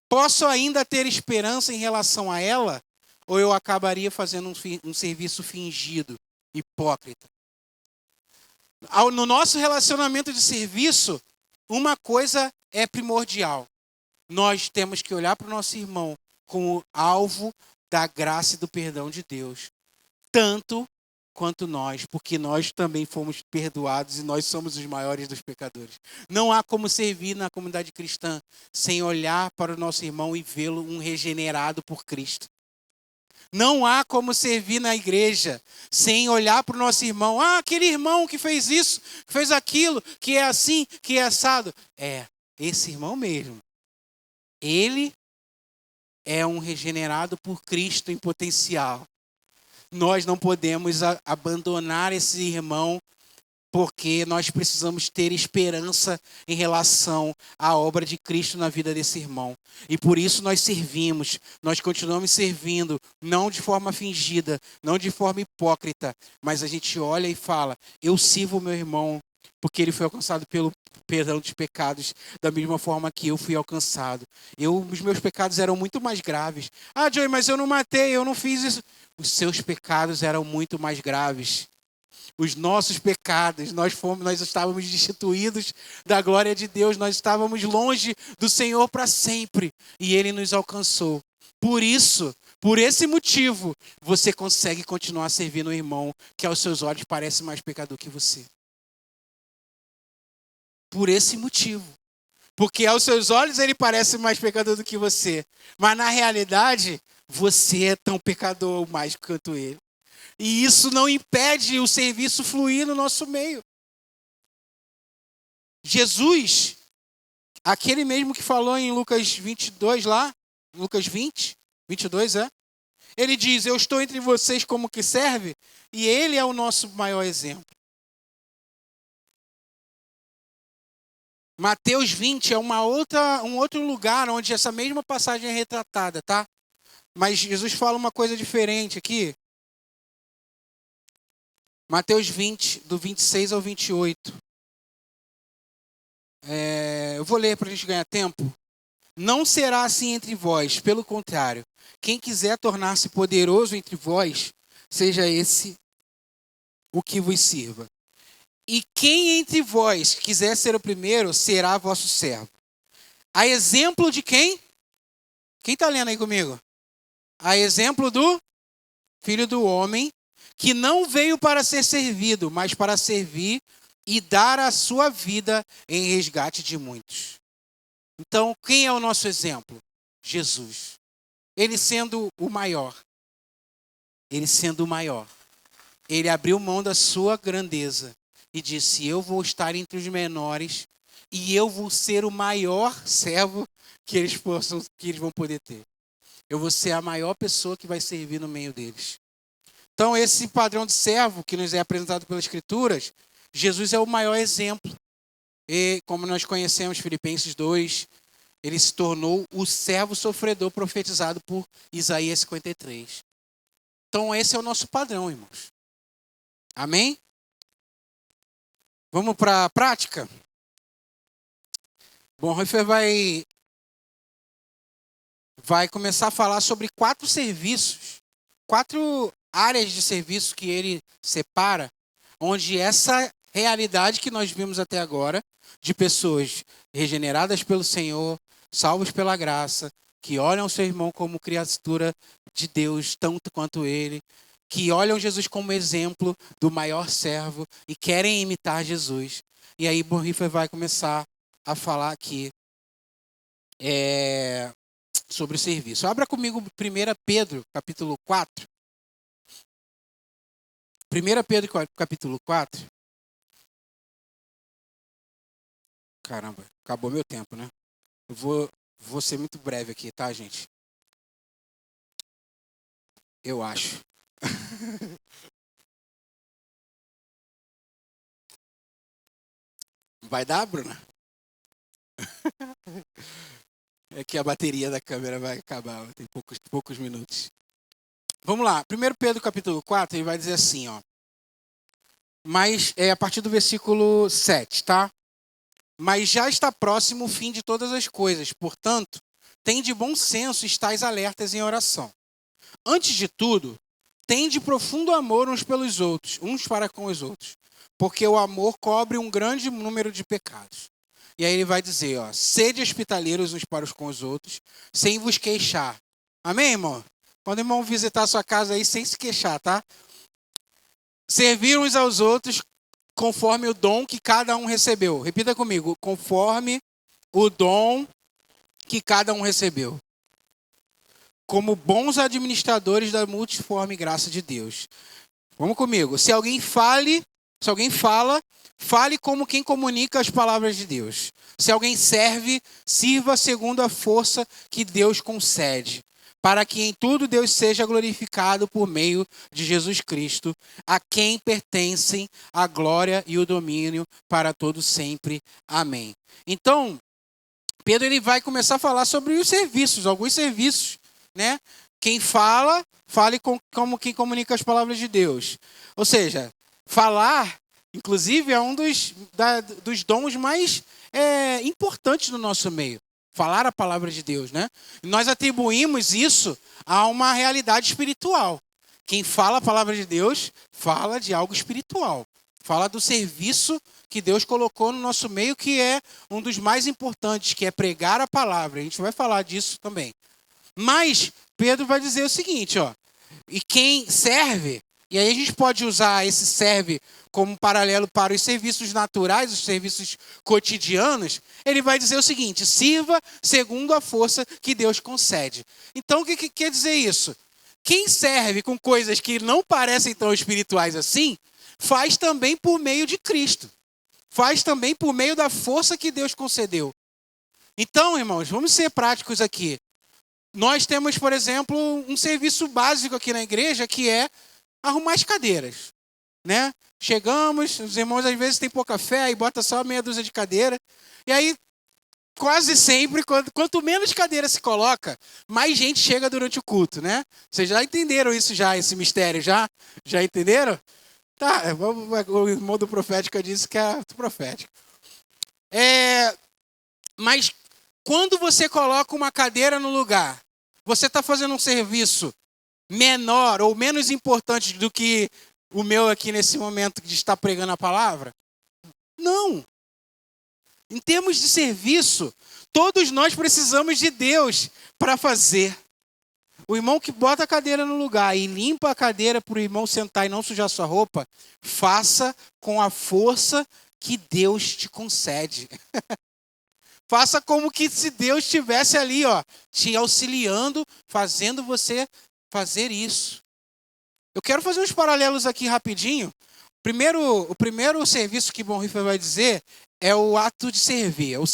[SPEAKER 1] Posso ainda ter esperança em relação a ela? Ou eu acabaria fazendo um serviço fingido, hipócrita? No nosso relacionamento de serviço, uma coisa é primordial. Nós temos que olhar para o nosso irmão como alvo da graça e do perdão de Deus. Tanto quanto nós, porque nós também fomos perdoados e nós somos os maiores dos pecadores. Não há como servir na comunidade cristã sem olhar para o nosso irmão e vê-lo um regenerado por Cristo. Não há como servir na igreja sem olhar para o nosso irmão. Ah, aquele irmão que fez isso, que fez aquilo, que é assim, que é assado. É, esse irmão mesmo. Ele é um regenerado por Cristo em potencial. Nós não podemos abandonar esse irmão porque nós precisamos ter esperança em relação à obra de Cristo na vida desse irmão. E por isso nós servimos, nós continuamos servindo, não de forma fingida, não de forma hipócrita, mas a gente olha e fala, eu sirvo o meu irmão porque ele foi alcançado pelo perdão dos pecados, da mesma forma que eu fui alcançado. Os meus pecados eram muito mais graves. Ah, Joey, mas eu não matei, eu não fiz isso. Os seus pecados eram muito mais graves. Os nossos pecados, nós estávamos destituídos da glória de Deus, nós estávamos longe do Senhor para sempre, e Ele nos alcançou. Por isso, por esse motivo, você consegue continuar servindo o irmão que aos seus olhos parece mais pecador que você. Por esse motivo. Porque aos seus olhos ele parece mais pecador do que você. Mas na realidade, você é tão pecador ou mais quanto ele. E isso não impede o serviço fluir no nosso meio. Jesus, aquele mesmo que falou em Lucas 22 lá, Lucas 20, 22 ele diz, eu estou entre vocês como que serve, e ele é o nosso maior exemplo. Mateus 20 é um outro lugar onde essa mesma passagem é retratada, tá? Mas Jesus fala uma coisa diferente aqui. Mateus 20, do 26 ao 28. Eu vou ler para a gente ganhar tempo. Não será assim entre vós, pelo contrário. Quem quiser tornar-se poderoso entre vós, seja esse o que vos sirva. E quem entre vós quiser ser o primeiro, será vosso servo. A exemplo de quem? Quem está lendo aí comigo? A exemplo do Filho do Homem, que não veio para ser servido, mas para servir e dar a sua vida em resgate de muitos. Então, quem é o nosso exemplo? Jesus. Ele sendo o maior. Ele sendo o maior. Ele abriu mão da sua grandeza e disse: eu vou estar entre os menores e eu vou ser o maior servo que eles vão poder ter. Eu vou ser a maior pessoa que vai servir no meio deles. Então, esse padrão de servo que nos é apresentado pelas Escrituras, Jesus é o maior exemplo. E, como nós conhecemos, Filipenses 2, ele se tornou o servo sofredor profetizado por Isaías 53. Então, esse é o nosso padrão, irmãos. Amém? Vamos para a prática? Bom, Bonhoeffer vai começar a falar sobre 4 serviços, 4 áreas de serviço que ele separa, onde essa realidade que nós vimos até agora, de pessoas regeneradas pelo Senhor, salvos pela graça, que olham o seu irmão como criatura de Deus, tanto quanto ele, que olham Jesus como exemplo do maior servo e querem imitar Jesus. E aí Bonhoeffer vai começar a falar aqui sobre o serviço. Abra comigo 1 Pedro, capítulo 4. 1 Pedro, capítulo 4. Caramba, acabou meu tempo, né? Eu vou ser muito breve aqui, tá, gente? Eu acho. Vai dar, Bruna? É que a bateria da câmera vai acabar, tem poucos minutos. Vamos lá, 1 Pedro capítulo 4, ele vai dizer assim, ó. Mas é a partir do versículo 7, tá? Mas já está próximo o fim de todas as coisas, portanto, tende bom senso e estais alertas em oração. Antes de tudo, tende profundo amor uns pelos outros, uns para com os outros, porque o amor cobre um grande número de pecados. E aí ele vai dizer, ó, sede hospitaleiros uns para com os outros, sem vos queixar. Amém, irmão? Quando o irmão visitar a sua casa aí, sem se queixar, tá? Servir uns aos outros conforme o dom que cada um recebeu. Repita comigo, conforme o dom que cada um recebeu. Como bons administradores da multiforme graça de Deus. Vamos comigo. Se alguém fala, fale como quem comunica as palavras de Deus. Se alguém serve, sirva segundo a força que Deus concede, para que em tudo Deus seja glorificado por meio de Jesus Cristo, a quem pertencem a glória e o domínio para todo sempre. Amém. Então, Pedro ele vai começar a falar sobre os serviços, alguns serviços, né? Quem fala, fale como quem comunica as palavras de Deus. Ou seja, falar, inclusive, é um dos dons mais importantes do nosso meio. Falar a palavra de Deus, né? Nós atribuímos isso a uma realidade espiritual. Quem fala a palavra de Deus, fala de algo espiritual. Fala do serviço que Deus colocou no nosso meio, que é um dos mais importantes, que é pregar a palavra. A gente vai falar disso também. Mas Pedro vai dizer o seguinte, ó. E quem serve, e aí a gente pode usar esse serve como paralelo para os serviços naturais, os serviços cotidianos, ele vai dizer o seguinte, sirva segundo a força que Deus concede. Então, o que quer dizer isso? Quem serve com coisas que não parecem tão espirituais assim, faz também por meio de Cristo. Faz também por meio da força que Deus concedeu. Então, irmãos, vamos ser práticos aqui. Nós temos, por exemplo, um serviço básico aqui na igreja, que é arrumar as cadeiras, né? chegamos, os irmãos às vezes têm pouca fé e bota só meia dúzia de cadeira. E aí, quase sempre, quanto menos cadeira se coloca, mais gente chega durante o culto, né? Vocês já entenderam isso já, esse mistério, já? Já entenderam? Tá, o irmão do Profética disse que é profético. Mas quando você coloca uma cadeira no lugar, você está fazendo um serviço menor ou menos importante do que o meu aqui nesse momento de estar pregando a palavra? Não. Em termos de serviço, todos nós precisamos de Deus para fazer. O irmão que bota a cadeira no lugar e limpa a cadeira para o irmão sentar e não sujar sua roupa, faça com a força que Deus te concede. Faça como que se Deus estivesse ali, ó, te auxiliando, fazendo você fazer isso. Eu quero fazer uns paralelos aqui rapidinho. O primeiro serviço que Bonhoeffer vai dizer é o ato de servir. É o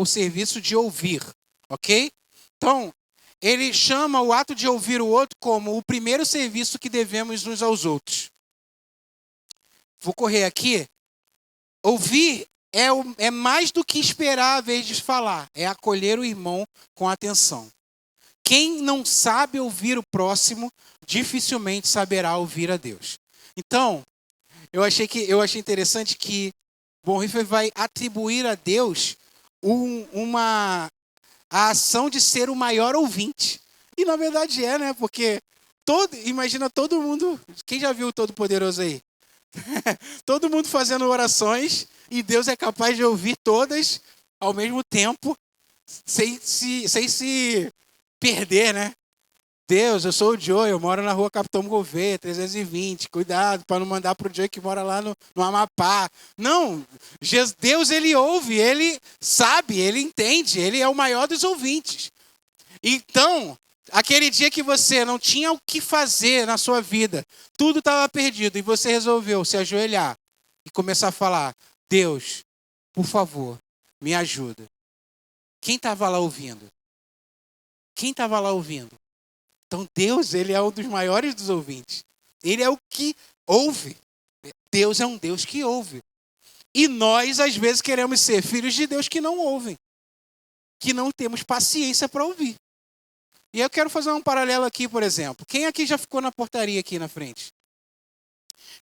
[SPEAKER 1] serviço de ouvir, ok? Então, ele chama o ato de ouvir o outro como o primeiro serviço que devemos uns aos outros. Vou correr aqui. Ouvir é mais do que esperar a vez de falar. É acolher o irmão com atenção. Quem não sabe ouvir o próximo, dificilmente saberá ouvir a Deus. Então, eu achei interessante que Bonhoeffer vai atribuir a Deus a ação de ser o maior ouvinte. E na verdade né? Porque imagina todo mundo, quem já viu o Todo-Poderoso aí? Todo mundo fazendo orações e Deus é capaz de ouvir todas ao mesmo tempo, sem se perder, né? Deus, eu sou o Joe, eu moro na rua Capitão Gouveia, 320, cuidado para não mandar para o Joe que mora lá no Amapá. Não, Deus ele ouve, ele sabe, ele entende, ele é o maior dos ouvintes. Então, aquele dia que você não tinha o que fazer na sua vida, tudo estava perdido e você resolveu se ajoelhar e começar a falar, Deus, por favor, me ajuda. Quem estava lá ouvindo? Quem estava lá ouvindo? Então Deus, ele é um dos maiores dos ouvintes. Ele é o que ouve. Deus é um Deus que ouve. E nós, às vezes, queremos ser filhos de Deus que não ouvem. Que não temos paciência para ouvir. E eu quero fazer um paralelo aqui, por exemplo. Quem aqui já ficou na portaria aqui na frente?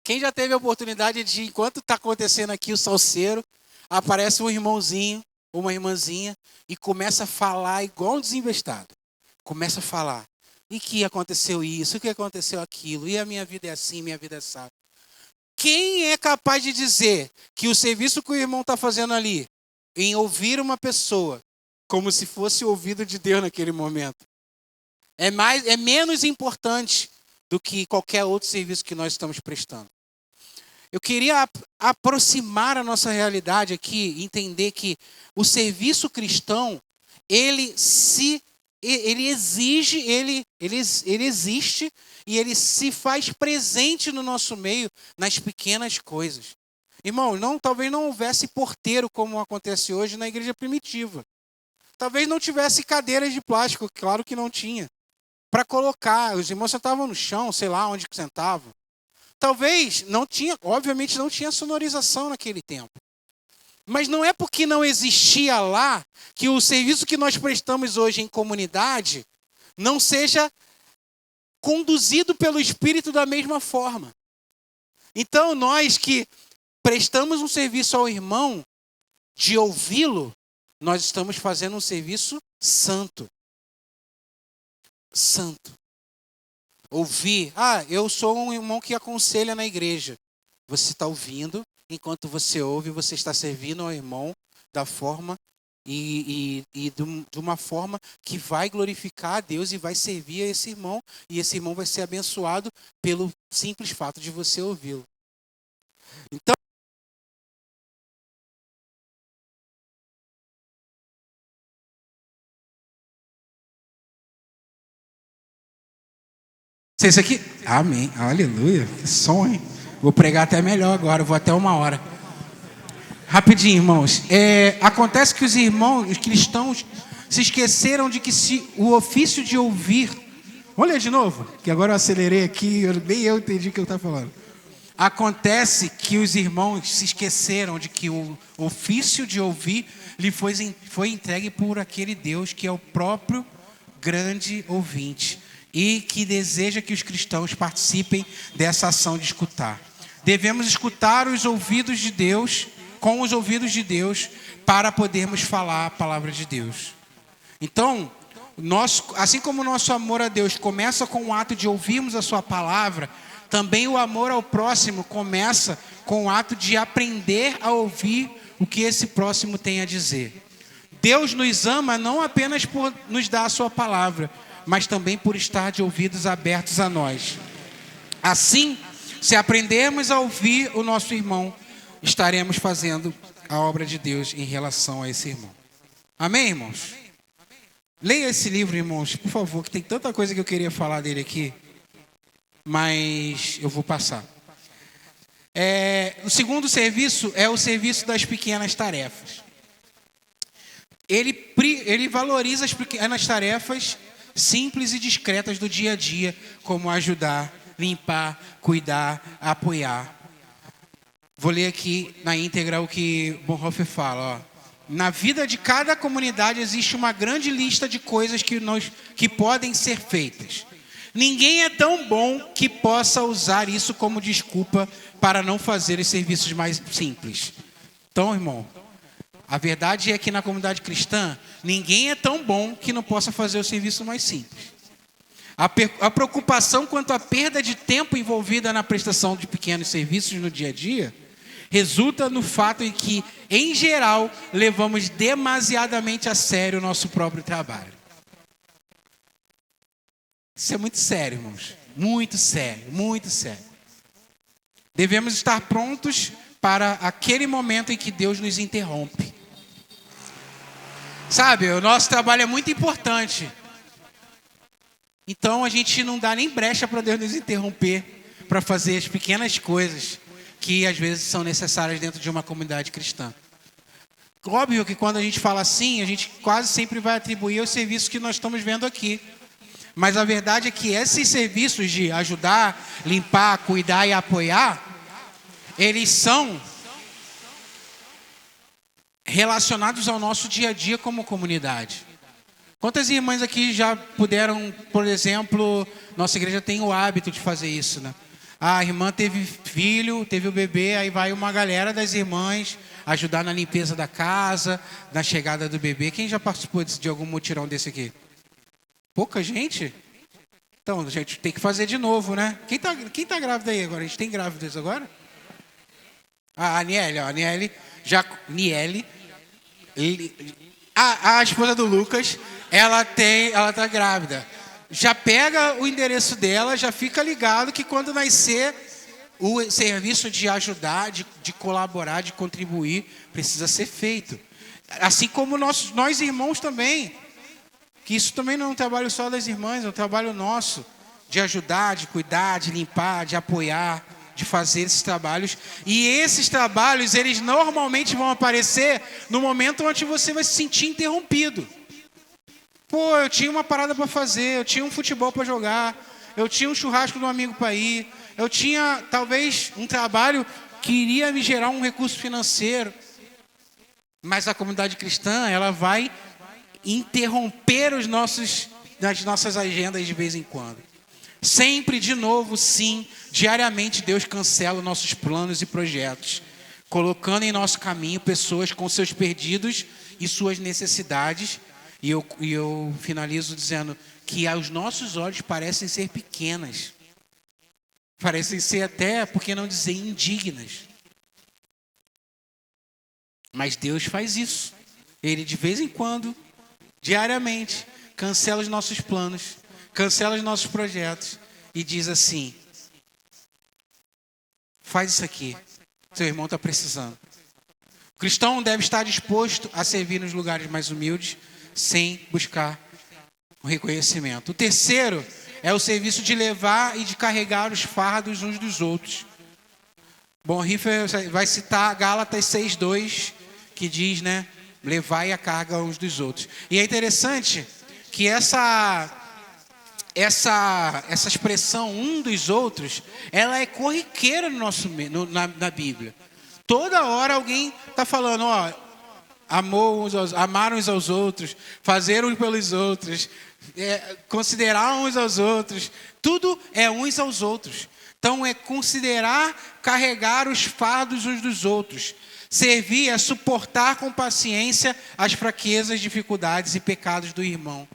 [SPEAKER 1] Quem já teve a oportunidade de, enquanto está acontecendo aqui o salseiro, aparece um irmãozinho, uma irmãzinha, e começa a falar igual um desinvestado. Começa a falar. E que aconteceu isso, o que aconteceu aquilo, e a minha vida é assim, minha vida é essa. Quem é capaz de dizer que o serviço que o irmão está fazendo ali, em ouvir uma pessoa, como se fosse o ouvido de Deus naquele momento, é menos importante do que qualquer outro serviço que nós estamos prestando? Eu queria aproximar a nossa realidade aqui, entender que o serviço cristão, ele existe e ele se faz presente no nosso meio nas pequenas coisas. Irmão, talvez não houvesse porteiro como acontece hoje na igreja primitiva. Talvez não tivesse cadeiras de plástico, claro que não tinha, para colocar. Os irmãos sentavam no chão, sei lá onde sentavam. Talvez obviamente não tinha sonorização naquele tempo. Mas não é porque não existia lá que o serviço que nós prestamos hoje em comunidade não seja conduzido pelo Espírito da mesma forma. Então, nós que prestamos um serviço ao irmão, de ouvi-lo, nós estamos fazendo um serviço santo. Santo. Ouvir. Eu sou um irmão que aconselha na igreja. Você está ouvindo. Enquanto você ouve, você está servindo ao irmão da forma de uma forma que vai glorificar a Deus e vai servir a esse irmão. E esse irmão vai ser abençoado pelo simples fato de você ouvi-lo. Então, isso aqui? Amém. Aleluia. Que som, hein? Vou pregar até melhor agora, vou até 1 hora. Rapidinho, irmãos. Acontece que os irmãos cristãos se esqueceram de que o ofício de ouvir... Vamos ler de novo, que agora eu acelerei aqui, nem eu entendi o que eu estava falando. Acontece que os irmãos se esqueceram de que o ofício de ouvir lhe foi entregue por aquele Deus que é o próprio grande ouvinte e que deseja que os cristãos participem dessa ação de escutar. Devemos escutar os ouvidos de Deus, com os ouvidos de Deus, para podermos falar a palavra de Deus. Então, assim como o nosso amor a Deus começa com o ato de ouvirmos a sua palavra, também o amor ao próximo começa com o ato de aprender a ouvir o que esse próximo tem a dizer. Deus nos ama não apenas por nos dar a sua palavra, mas também por estar de ouvidos abertos a nós. Assim, se aprendermos a ouvir o nosso irmão, estaremos fazendo a obra de Deus em relação a esse irmão. Amém, irmãos? Leia esse livro, irmãos, por favor, que tem tanta coisa que eu queria falar dele aqui, mas eu vou passar. O segundo serviço é o serviço das pequenas tarefas. Ele valoriza as pequenas tarefas simples e discretas do dia a dia, como ajudar, limpar, cuidar, apoiar. Vou ler aqui na íntegra o que Bonhoeffer fala. Na vida de cada comunidade existe uma grande lista de coisas que podem ser feitas. Ninguém é tão bom que possa usar isso como desculpa para não fazer os serviços mais simples. Então, irmão, a verdade é que na comunidade cristã, ninguém é tão bom que não possa fazer o serviço mais simples. A preocupação quanto à perda de tempo envolvida na prestação de pequenos serviços no dia a dia resulta no fato de que, em geral, levamos demasiadamente a sério o nosso próprio trabalho. Isso é muito sério, irmãos. Muito sério, muito sério. Devemos estar prontos para aquele momento em que Deus nos interrompe. Sabe, o nosso trabalho é muito importante. Então a gente não dá nem brecha para Deus nos interromper para fazer as pequenas coisas que às vezes são necessárias dentro de uma comunidade cristã. Óbvio que quando a gente fala assim, a gente quase sempre vai atribuir aos serviços que nós estamos vendo aqui. Mas a verdade é que esses serviços de ajudar, limpar, cuidar e apoiar, eles são relacionados ao nosso dia a dia como comunidade. Quantas irmãs aqui já puderam, por exemplo, nossa igreja tem o hábito de fazer isso, né? A irmã teve filho, teve o bebê, aí vai uma galera das irmãs ajudar na limpeza da casa, na chegada do bebê. Quem já participou de algum mutirão desse aqui? Pouca gente? Então, a gente tem que fazer de novo, né? Quem tá grávida aí agora? A gente tem grávidas agora? A Niele, ó. A esposa do Lucas, ela tá grávida. Já pega o endereço dela, já fica ligado que quando nascer, o serviço de ajudar, de colaborar, de contribuir, precisa ser feito. Assim como nós irmãos também. Que isso também não é um trabalho só das irmãs, é um trabalho nosso. De ajudar, de cuidar, de limpar, de apoiar, de fazer esses trabalhos. E esses trabalhos, eles normalmente vão aparecer no momento onde você vai se sentir interrompido. Pô, eu tinha uma parada para fazer, eu tinha um futebol para jogar, eu tinha um churrasco do amigo para ir, eu tinha talvez um trabalho que iria me gerar um recurso financeiro. Mas a comunidade cristã, ela vai interromper as nossas agendas de vez em quando. Sempre, de novo, sim, diariamente Deus cancela nossos planos e projetos, colocando em nosso caminho pessoas com seus perdidos e suas necessidades. E eu finalizo dizendo que aos nossos olhos parecem ser pequenas. Parecem ser até, por que não dizer, indignas. Mas Deus faz isso. Ele, de vez em quando, diariamente, cancela os nossos planos, cancela os nossos projetos e diz assim: faz isso aqui, seu irmão está precisando. O cristão deve estar disposto a servir nos lugares mais humildes, sem buscar o reconhecimento. O terceiro é o serviço de levar e de carregar os fardos uns dos outros. Bonhoeffer vai citar Gálatas 6:2, que diz, né? Levai a carga uns dos outros. E é interessante que essa expressão um dos outros, ela é corriqueira no nosso, na Bíblia. Toda hora alguém está falando, ó, amar uns aos outros, fazer uns pelos outros, considerar uns aos outros, tudo é uns aos outros. Então é considerar, carregar os fardos uns dos outros. Servir é suportar com paciência as fraquezas, dificuldades e pecados do irmão.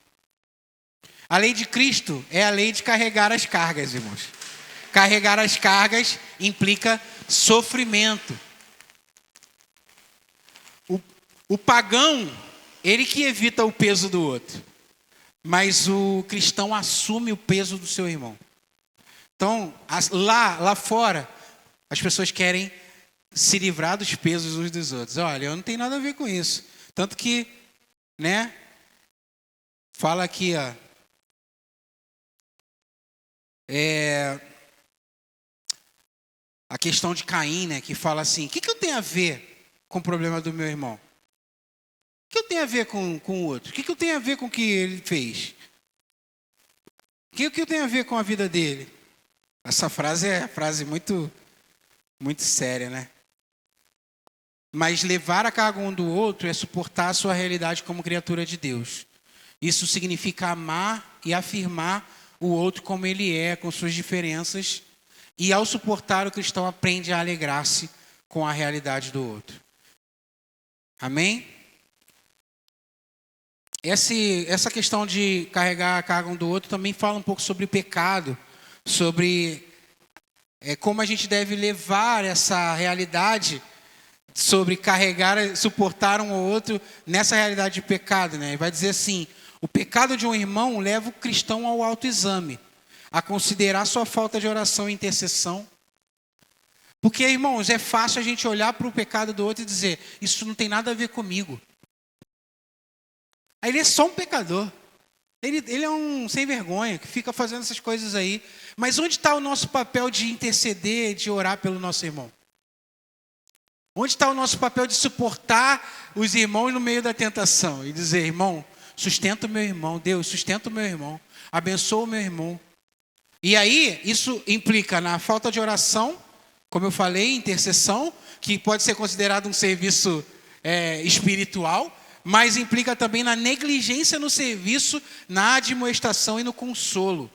[SPEAKER 1] A lei de Cristo é a lei de carregar as cargas, irmãos. Carregar as cargas implica sofrimento. O pagão, ele que evita o peso do outro. Mas o cristão assume o peso do seu irmão. Então, lá fora, as pessoas querem se livrar dos pesos uns dos outros. Olha, eu não tenho nada a ver com isso. Tanto que, né, fala aqui, ó. A questão de Caim, né, que fala assim, o que eu tenho a ver com o problema do meu irmão? O que eu tenho a ver com o outro? O que eu tenho a ver com o que ele fez? O que eu tenho a ver com a vida dele? Essa frase é uma frase muito, muito séria, né? Mas levar a carga um do outro é suportar a sua realidade como criatura de Deus. Isso significa amar e afirmar o outro como ele é, com suas diferenças. E ao suportar, o cristão aprende a alegrar-se com a realidade do outro. Amém? Essa questão de carregar a carga um do outro também fala um pouco sobre o pecado, sobre como a gente deve levar essa realidade, sobre carregar, suportar um ao outro nessa realidade de pecado, né? Vai dizer assim, o pecado de um irmão leva o cristão ao autoexame, a considerar sua falta de oração e intercessão. Porque, irmãos, é fácil a gente olhar para o pecado do outro e dizer, isso não tem nada a ver comigo. Aí ele é só um pecador. Ele é um sem vergonha, que fica fazendo essas coisas aí. Mas onde está o nosso papel de interceder, de orar pelo nosso irmão? Onde está o nosso papel de suportar os irmãos no meio da tentação? E dizer, irmão, sustenta o meu irmão. Deus, sustenta o meu irmão. Abençoa o meu irmão. E aí, isso implica na falta de oração, como eu falei, intercessão, que pode ser considerado um serviço espiritual, mas implica também na negligência no serviço, na admoestação e no consolo.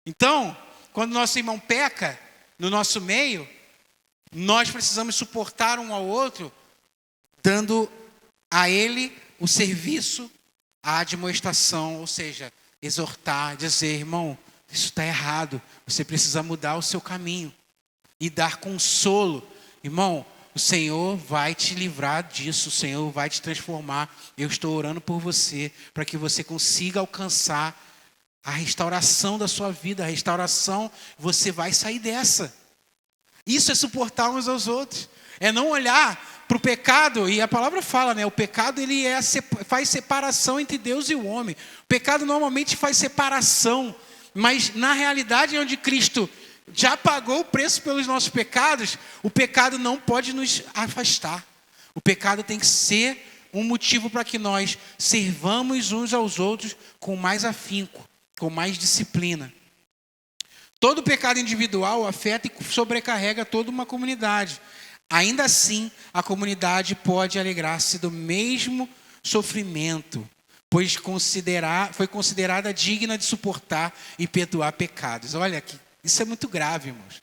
[SPEAKER 1] Então, quando nosso irmão peca no nosso meio, nós precisamos suportar um ao outro, dando a ele o serviço, a admoestação, ou seja, exortar, dizer, irmão, isso está errado, você precisa mudar o seu caminho e dar consolo. Irmão, o Senhor vai te livrar disso, o Senhor vai te transformar. Eu estou orando por você, para que você consiga alcançar a restauração da sua vida, a restauração, você vai sair dessa. Isso é suportar uns aos outros, é não olhar para o pecado, e a palavra fala, né? O pecado ele faz separação entre Deus e o homem. O pecado normalmente faz separação, mas na realidade onde Cristo já pagou o preço pelos nossos pecados, o pecado não pode nos afastar. O pecado tem que ser um motivo para que nós servamos uns aos outros com mais afinco, com mais disciplina. Todo pecado individual afeta e sobrecarrega toda uma comunidade. Ainda assim, a comunidade pode alegrar-se do mesmo sofrimento, pois foi considerada digna de suportar e perdoar pecados. Olha, isso é muito grave, irmãos.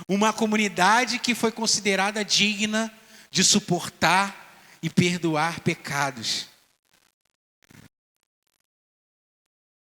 [SPEAKER 1] Uma comunidade que foi considerada digna de suportar e perdoar pecados.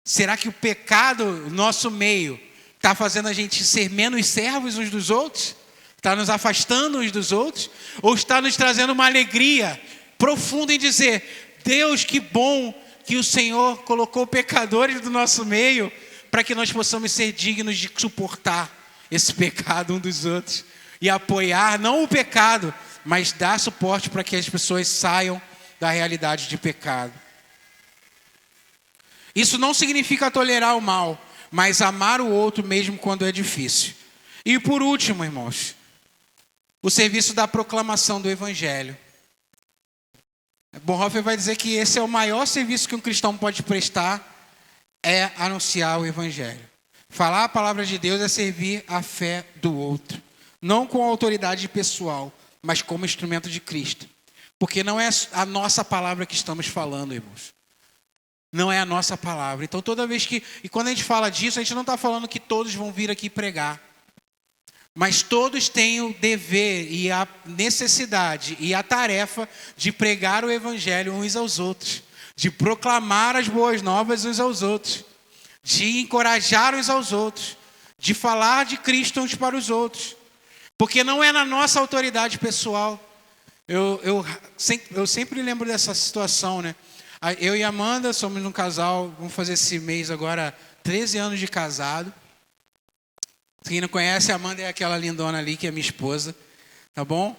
[SPEAKER 1] Será que o pecado no nosso meio está fazendo a gente ser menos servos uns dos outros? Está nos afastando uns dos outros? Ou está nos trazendo uma alegria profunda em dizer, Deus, que bom que o Senhor colocou pecadores do nosso meio para que nós possamos ser dignos de suportar esse pecado um dos outros e apoiar, não o pecado, mas dar suporte para que as pessoas saiam da realidade de pecado. Isso não significa tolerar o mal, mas amar o outro mesmo quando é difícil. E por último, irmãos, o serviço da proclamação do Evangelho. Bonhoeffer vai dizer que esse é o maior serviço que um cristão pode prestar, é anunciar o evangelho. Falar a palavra de Deus é servir a fé do outro. Não com autoridade pessoal, mas como instrumento de Cristo. Porque não é a nossa palavra que estamos falando, irmãos. Não é a nossa palavra. Então toda vez que... E quando a gente fala disso, a gente não está falando que todos vão vir aqui pregar. Mas todos têm o dever e a necessidade e a tarefa de pregar o evangelho uns aos outros. De proclamar as boas novas uns aos outros. De encorajar uns aos outros. De falar de Cristo uns para os outros. Porque não é na nossa autoridade pessoal. Eu sempre lembro dessa situação, né? Eu e a Amanda somos um casal, vamos fazer esse mês agora 13 anos de casado. Quem não conhece, a Amanda é aquela lindona ali que é minha esposa, tá bom?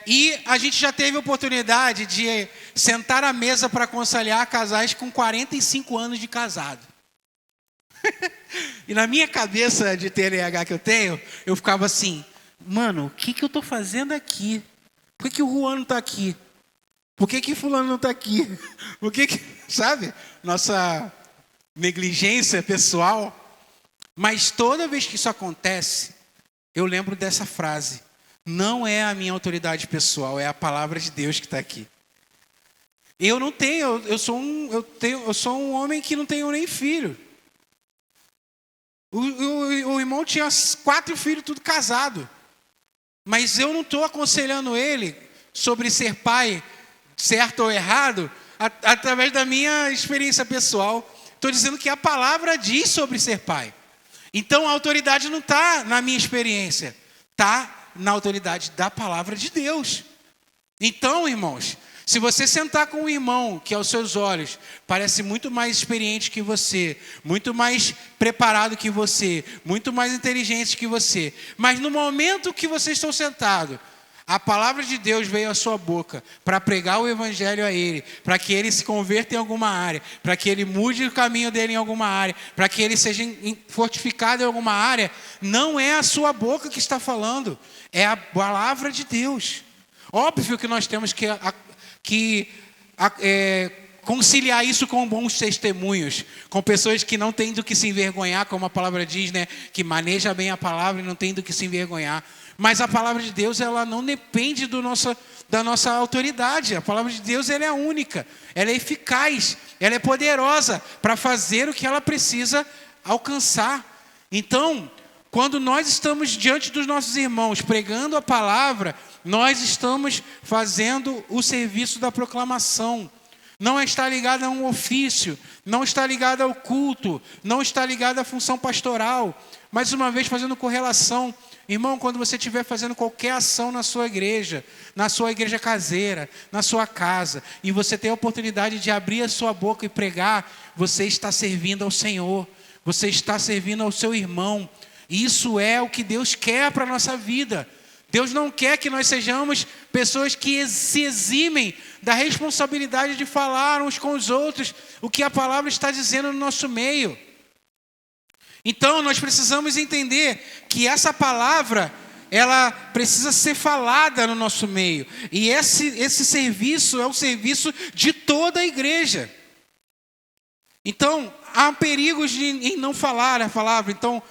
[SPEAKER 1] E a gente já teve a oportunidade de sentar à mesa para aconselhar casais com 45 anos de casado. E na minha cabeça de TDAH que eu tenho, eu ficava assim, mano, o que eu tô fazendo aqui? Por que o Juan não tá aqui? Por que fulano não está aqui? Por que, sabe? Nossa negligência pessoal. Mas toda vez que isso acontece, eu lembro dessa frase. Não é a minha autoridade pessoal, é a palavra de Deus que está aqui. Eu não tenho, eu sou um homem que não tenho nem filho. O irmão tinha 4 filhos, tudo casado. Mas eu não estou aconselhando ele sobre ser pai, certo ou errado, através da minha experiência pessoal. Estou dizendo que a palavra diz sobre ser pai. Então a autoridade não está na minha experiência, está na autoridade da palavra de Deus. Então, irmãos, se você sentar com um irmão que aos seus olhos parece muito mais experiente que você, muito mais preparado que você, muito mais inteligente que você, mas no momento que vocês estão sentados, a palavra de Deus veio à sua boca para pregar o evangelho a ele, para que ele se converta em alguma área, para que ele mude o caminho dele em alguma área, para que ele seja fortificado em alguma área, não é a sua boca que está falando, é a palavra de Deus. Óbvio que nós temos que conciliar isso com bons testemunhos, com pessoas que não têm do que se envergonhar, como a palavra diz, né? Que maneja bem a palavra e não tem do que se envergonhar. Mas a palavra de Deus, ela não depende da nossa autoridade. A palavra de Deus, ela é única, ela é eficaz, ela é poderosa para fazer o que ela precisa alcançar. Então, quando nós estamos diante dos nossos irmãos pregando a palavra, nós estamos fazendo o serviço da proclamação. Não está ligado a um ofício, não está ligado ao culto, não está ligado à função pastoral. Mais uma vez, fazendo correlação. Irmão, quando você estiver fazendo qualquer ação na sua igreja caseira, na sua casa, e você tem a oportunidade de abrir a sua boca e pregar, você está servindo ao Senhor, você está servindo ao seu irmão. Isso é o que Deus quer para a nossa vida. Deus não quer que nós sejamos pessoas que se eximem da responsabilidade de falar uns com os outros o que a palavra está dizendo no nosso meio. Então, nós precisamos entender que essa palavra, ela precisa ser falada no nosso meio. E esse serviço é o serviço de toda a igreja. Então, há perigos em não falar a palavra. Então,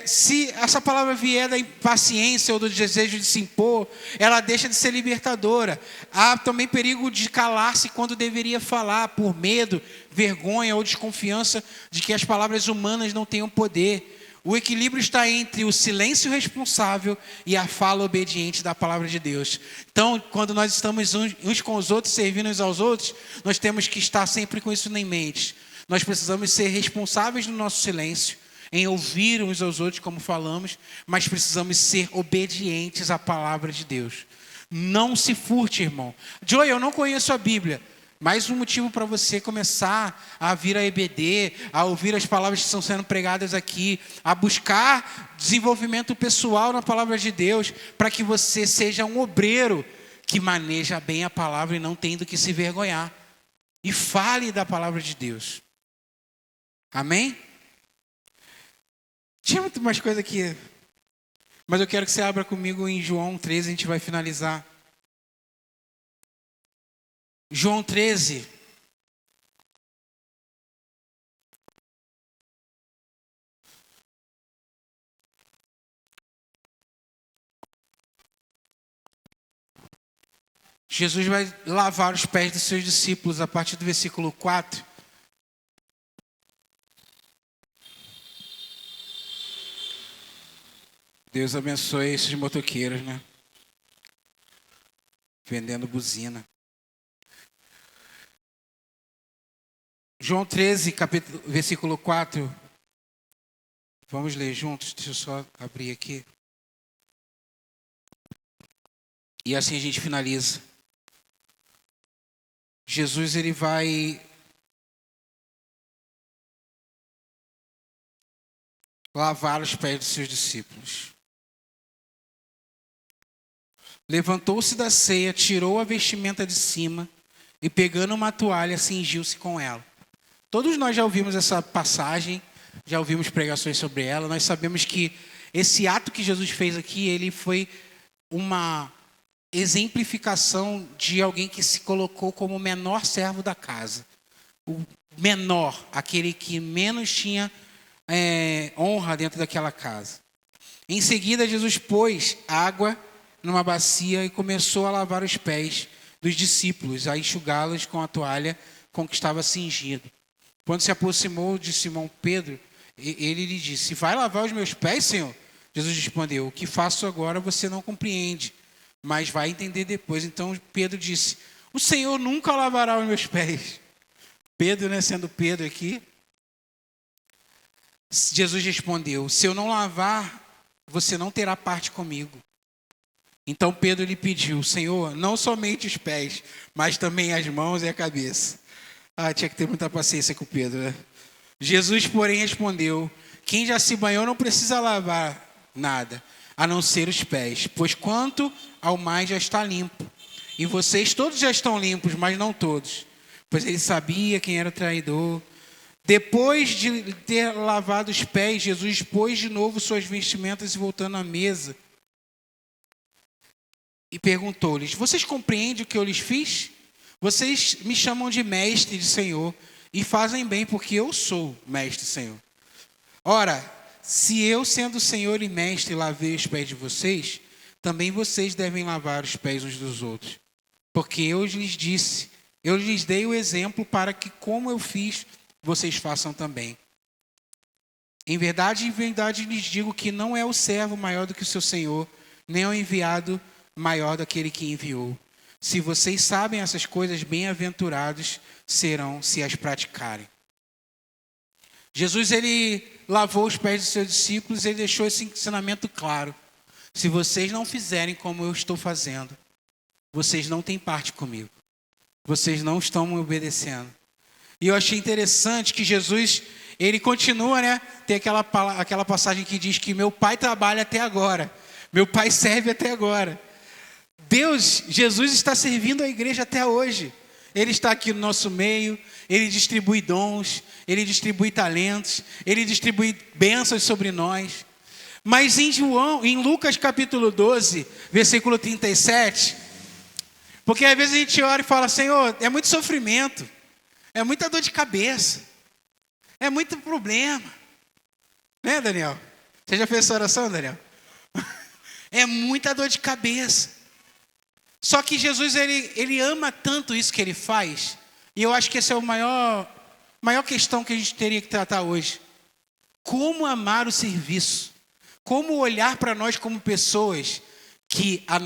[SPEAKER 1] se essa palavra vier da impaciência ou do desejo de se impor, ela deixa de ser libertadora. Há também perigo de calar-se quando deveria falar, por medo, vergonha ou desconfiança de que as palavras humanas não tenham poder. O equilíbrio está entre o silêncio responsável e a fala obediente da palavra de Deus. Então, quando nós estamos uns com os outros, servindo uns aos outros, nós temos que estar sempre com isso em mente. Nós precisamos ser responsáveis no nosso silêncio, em ouvir uns aos outros, como falamos, mas precisamos ser obedientes à palavra de Deus. Não se furte, irmão. Joey, eu não conheço a Bíblia. Mais um motivo para você começar a vir a EBD, a ouvir as palavras que estão sendo pregadas aqui, a buscar desenvolvimento pessoal na palavra de Deus, para que você seja um obreiro que maneja bem a palavra e não tem do que se vergonhar. E fale da palavra de Deus. Amém? Tinha muito mais coisa aqui, mas eu quero que você abra comigo em João 13, a gente vai finalizar. João 13. Jesus vai lavar os pés dos seus discípulos a partir do versículo 4. Deus abençoe esses motoqueiros, né? Vendendo buzina. João 13, versículo 4. Vamos ler juntos? Deixa eu só abrir aqui. E assim a gente finaliza. Jesus, ele vai lavar os pés dos seus discípulos. Levantou-se da ceia, tirou a vestimenta de cima e, pegando uma toalha, cingiu-se com ela. Todos nós já ouvimos essa passagem, já ouvimos pregações sobre ela. Nós sabemos que esse ato que Jesus fez aqui, ele foi uma exemplificação de alguém que se colocou como o menor servo da casa. O menor, aquele que menos tinha honra dentro daquela casa. Em seguida, Jesus pôs água numa bacia e começou a lavar os pés dos discípulos, a enxugá-los com a toalha com que estava cingido. Quando se aproximou de Simão Pedro, ele lhe disse: vai lavar os meus pés, Senhor? Jesus respondeu: o que faço agora você não compreende, mas vai entender depois. Então Pedro disse: o Senhor nunca lavará os meus pés. Pedro, né, sendo Pedro aqui. Jesus respondeu: se eu não lavar, você não terá parte comigo. Então Pedro lhe pediu: Senhor, não somente os pés, mas também as mãos e a cabeça. Tinha que ter muita paciência com Pedro, né? Jesus, porém, respondeu: quem já se banhou não precisa lavar nada, a não ser os pés, pois quanto ao mais já está limpo. E vocês todos já estão limpos, mas não todos. Pois ele sabia quem era o traidor. Depois de ter lavado os pés, Jesus pôs de novo suas vestimentas e, voltando à mesa, e perguntou-lhes: vocês compreendem o que eu lhes fiz? Vocês me chamam de mestre e de Senhor, e fazem bem, porque eu sou mestre e Senhor. Ora, se eu, sendo Senhor e mestre, lavei os pés de vocês, também vocês devem lavar os pés uns dos outros. Porque eu lhes dei o exemplo para que, como eu fiz, vocês façam também. Em verdade lhes digo que não é o servo maior do que o seu Senhor, nem o enviado maior daquele que enviou. Se vocês sabem essas coisas, bem-aventurados serão se as praticarem. Jesus, ele lavou os pés dos seus discípulos e ele deixou esse ensinamento claro. Se vocês não fizerem como eu estou fazendo, vocês não têm parte comigo. Vocês não estão me obedecendo. E eu achei interessante que Jesus, ele continua, né? Tem aquela passagem que diz que meu pai trabalha até agora. Meu pai serve até agora. Jesus está servindo a igreja até hoje. Ele está aqui no nosso meio, ele distribui dons, ele distribui talentos, ele distribui bênçãos sobre nós. Mas em Lucas capítulo 12, versículo 37, porque às vezes a gente ora e fala: Senhor, é muito sofrimento, é muita dor de cabeça, é muito problema. Né, Daniel? Você já fez essa oração, Daniel? É muita dor de cabeça. Só que Jesus, ele ama tanto isso que ele faz, e eu acho que essa é a maior questão que a gente teria que tratar hoje. Como amar o serviço? Como olhar para nós como pessoas que o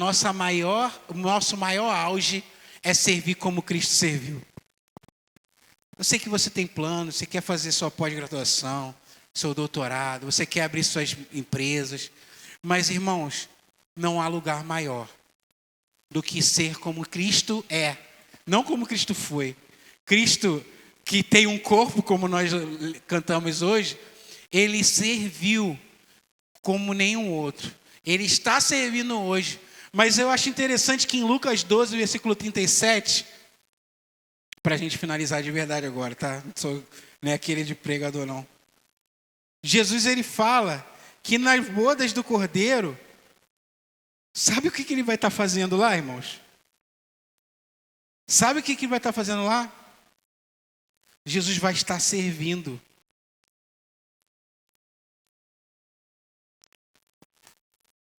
[SPEAKER 1] nosso maior auge é servir como Cristo serviu? Eu sei que você tem plano, você quer fazer sua pós-graduação, seu doutorado, você quer abrir suas empresas, mas, irmãos, não há lugar maior do que ser como Cristo é, não como Cristo foi. Cristo, que tem um corpo, como nós cantamos hoje, ele serviu como nenhum outro. Ele está servindo hoje. Mas eu acho interessante que em Lucas 12, versículo 37, para a gente finalizar de verdade agora, tá? Não é aquele de pregador, não. Jesus, ele fala que nas bodas do Cordeiro, sabe o que ele vai estar fazendo lá, irmãos? Sabe o que ele vai estar fazendo lá? Jesus vai estar servindo.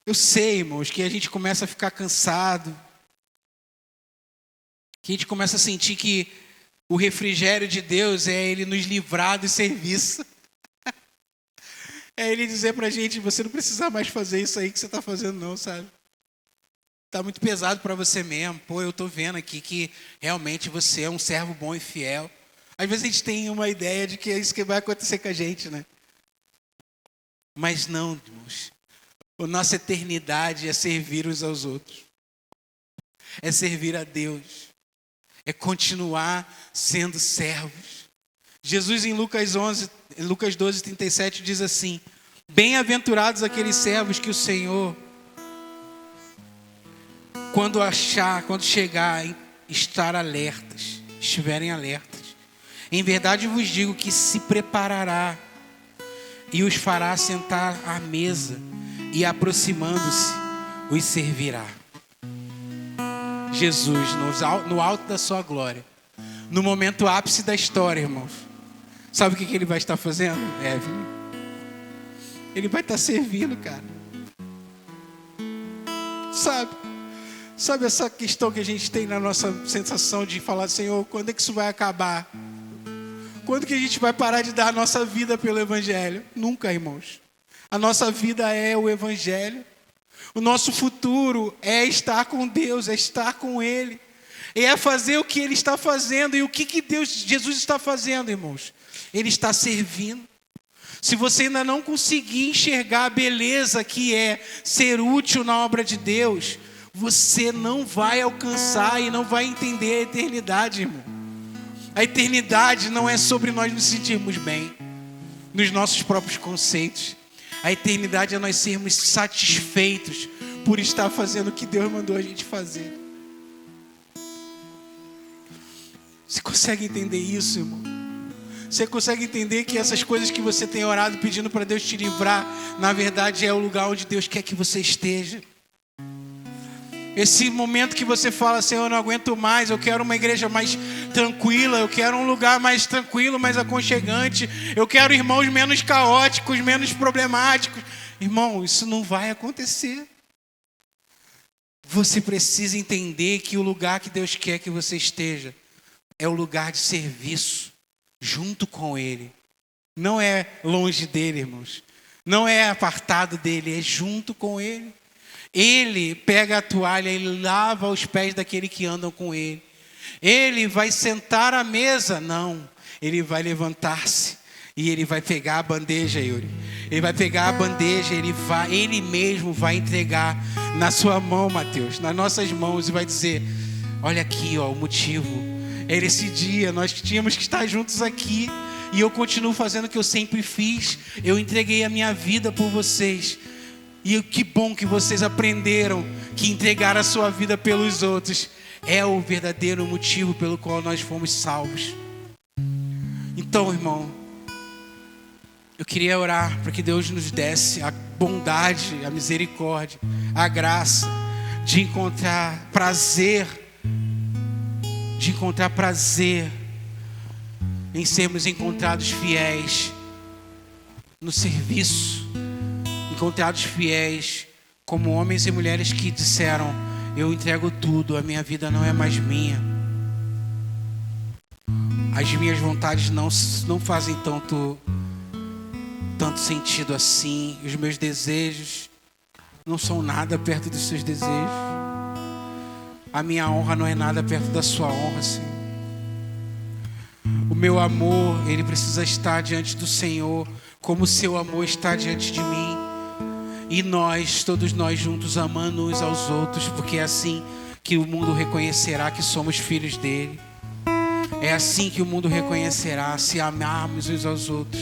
[SPEAKER 1] Eu sei, irmãos, que a gente começa a ficar cansado. Que a gente começa a sentir que o refrigério de Deus é Ele nos livrar do serviço. É Ele dizer pra gente, você não precisa mais fazer isso aí que você está fazendo não, sabe? Tá muito pesado para você mesmo. Pô, eu tô vendo aqui que realmente você é um servo bom e fiel. Às vezes a gente tem uma ideia de que é isso que vai acontecer com a gente, né? Mas não, irmãos. A nossa eternidade é servir uns aos outros. É servir a Deus. É continuar sendo servos. Jesus em Lucas 12:37 diz assim: bem-aventurados aqueles servos que o Senhor, quando chegar, estiverem alertas. Em verdade vos digo que se preparará e os fará sentar à mesa e, aproximando-se, os servirá. Jesus, no alto da sua glória, no momento ápice da história, irmãos, sabe o que Ele vai estar fazendo, Evelyn? Ele vai estar servindo, cara. Sabe essa questão que a gente tem na nossa sensação de falar, Senhor, quando é que isso vai acabar? Quando que a gente vai parar de dar a nossa vida pelo Evangelho? Nunca, irmãos. A nossa vida é o Evangelho. O nosso futuro é estar com Deus, é estar com Ele. É fazer o que Ele está fazendo. E o que Jesus está fazendo, irmãos? Ele está servindo. Se você ainda não conseguir enxergar a beleza que é ser útil na obra de Deus, você não vai alcançar e não vai entender a eternidade, irmão. A eternidade não é sobre nós nos sentirmos bem, nos nossos próprios conceitos. A eternidade é nós sermos satisfeitos por estar fazendo o que Deus mandou a gente fazer. Você consegue entender isso, irmão? Você consegue entender que essas coisas que você tem orado pedindo para Deus te livrar, na verdade é o lugar onde Deus quer que você esteja? Esse momento que você fala, Senhor, eu não aguento mais, eu quero uma igreja mais tranquila, eu quero um lugar mais tranquilo, mais aconchegante, eu quero irmãos menos caóticos, menos problemáticos. Irmão, isso não vai acontecer. Você precisa entender que o lugar que Deus quer que você esteja é o lugar de serviço, junto com Ele. Não é longe dele, irmãos. Não é apartado dele, é junto com Ele. Ele pega a toalha e lava os pés daquele que andam com Ele. Ele vai sentar à mesa? Não. Ele vai levantar-se e Ele vai pegar a bandeja, Yuri. Ele vai pegar a bandeja, Ele mesmo vai entregar na sua mão, Mateus, nas nossas mãos, e vai dizer, olha aqui, ó, o motivo. Era esse dia, nós tínhamos que estar juntos aqui. E eu continuo fazendo o que eu sempre fiz. Eu entreguei a minha vida por vocês. E que bom que vocês aprenderam que entregar a sua vida pelos outros é o verdadeiro motivo pelo qual nós fomos salvos. Então, irmão, eu queria orar para que Deus nos desse a bondade, a misericórdia, a graça de encontrar prazer em sermos encontrados fiéis no serviço, encontrados fiéis como homens e mulheres que disseram, eu entrego tudo, a minha vida não é mais minha. As minhas vontades não fazem tanto sentido assim. Os meus desejos não são nada perto dos seus desejos. A minha honra não é nada perto da sua honra, Senhor. O meu amor, ele precisa estar diante do Senhor, como o seu amor está diante de mim. E nós, todos nós juntos, amando uns aos outros, porque é assim que o mundo reconhecerá que somos filhos dele. É assim que o mundo reconhecerá, se amarmos uns aos outros.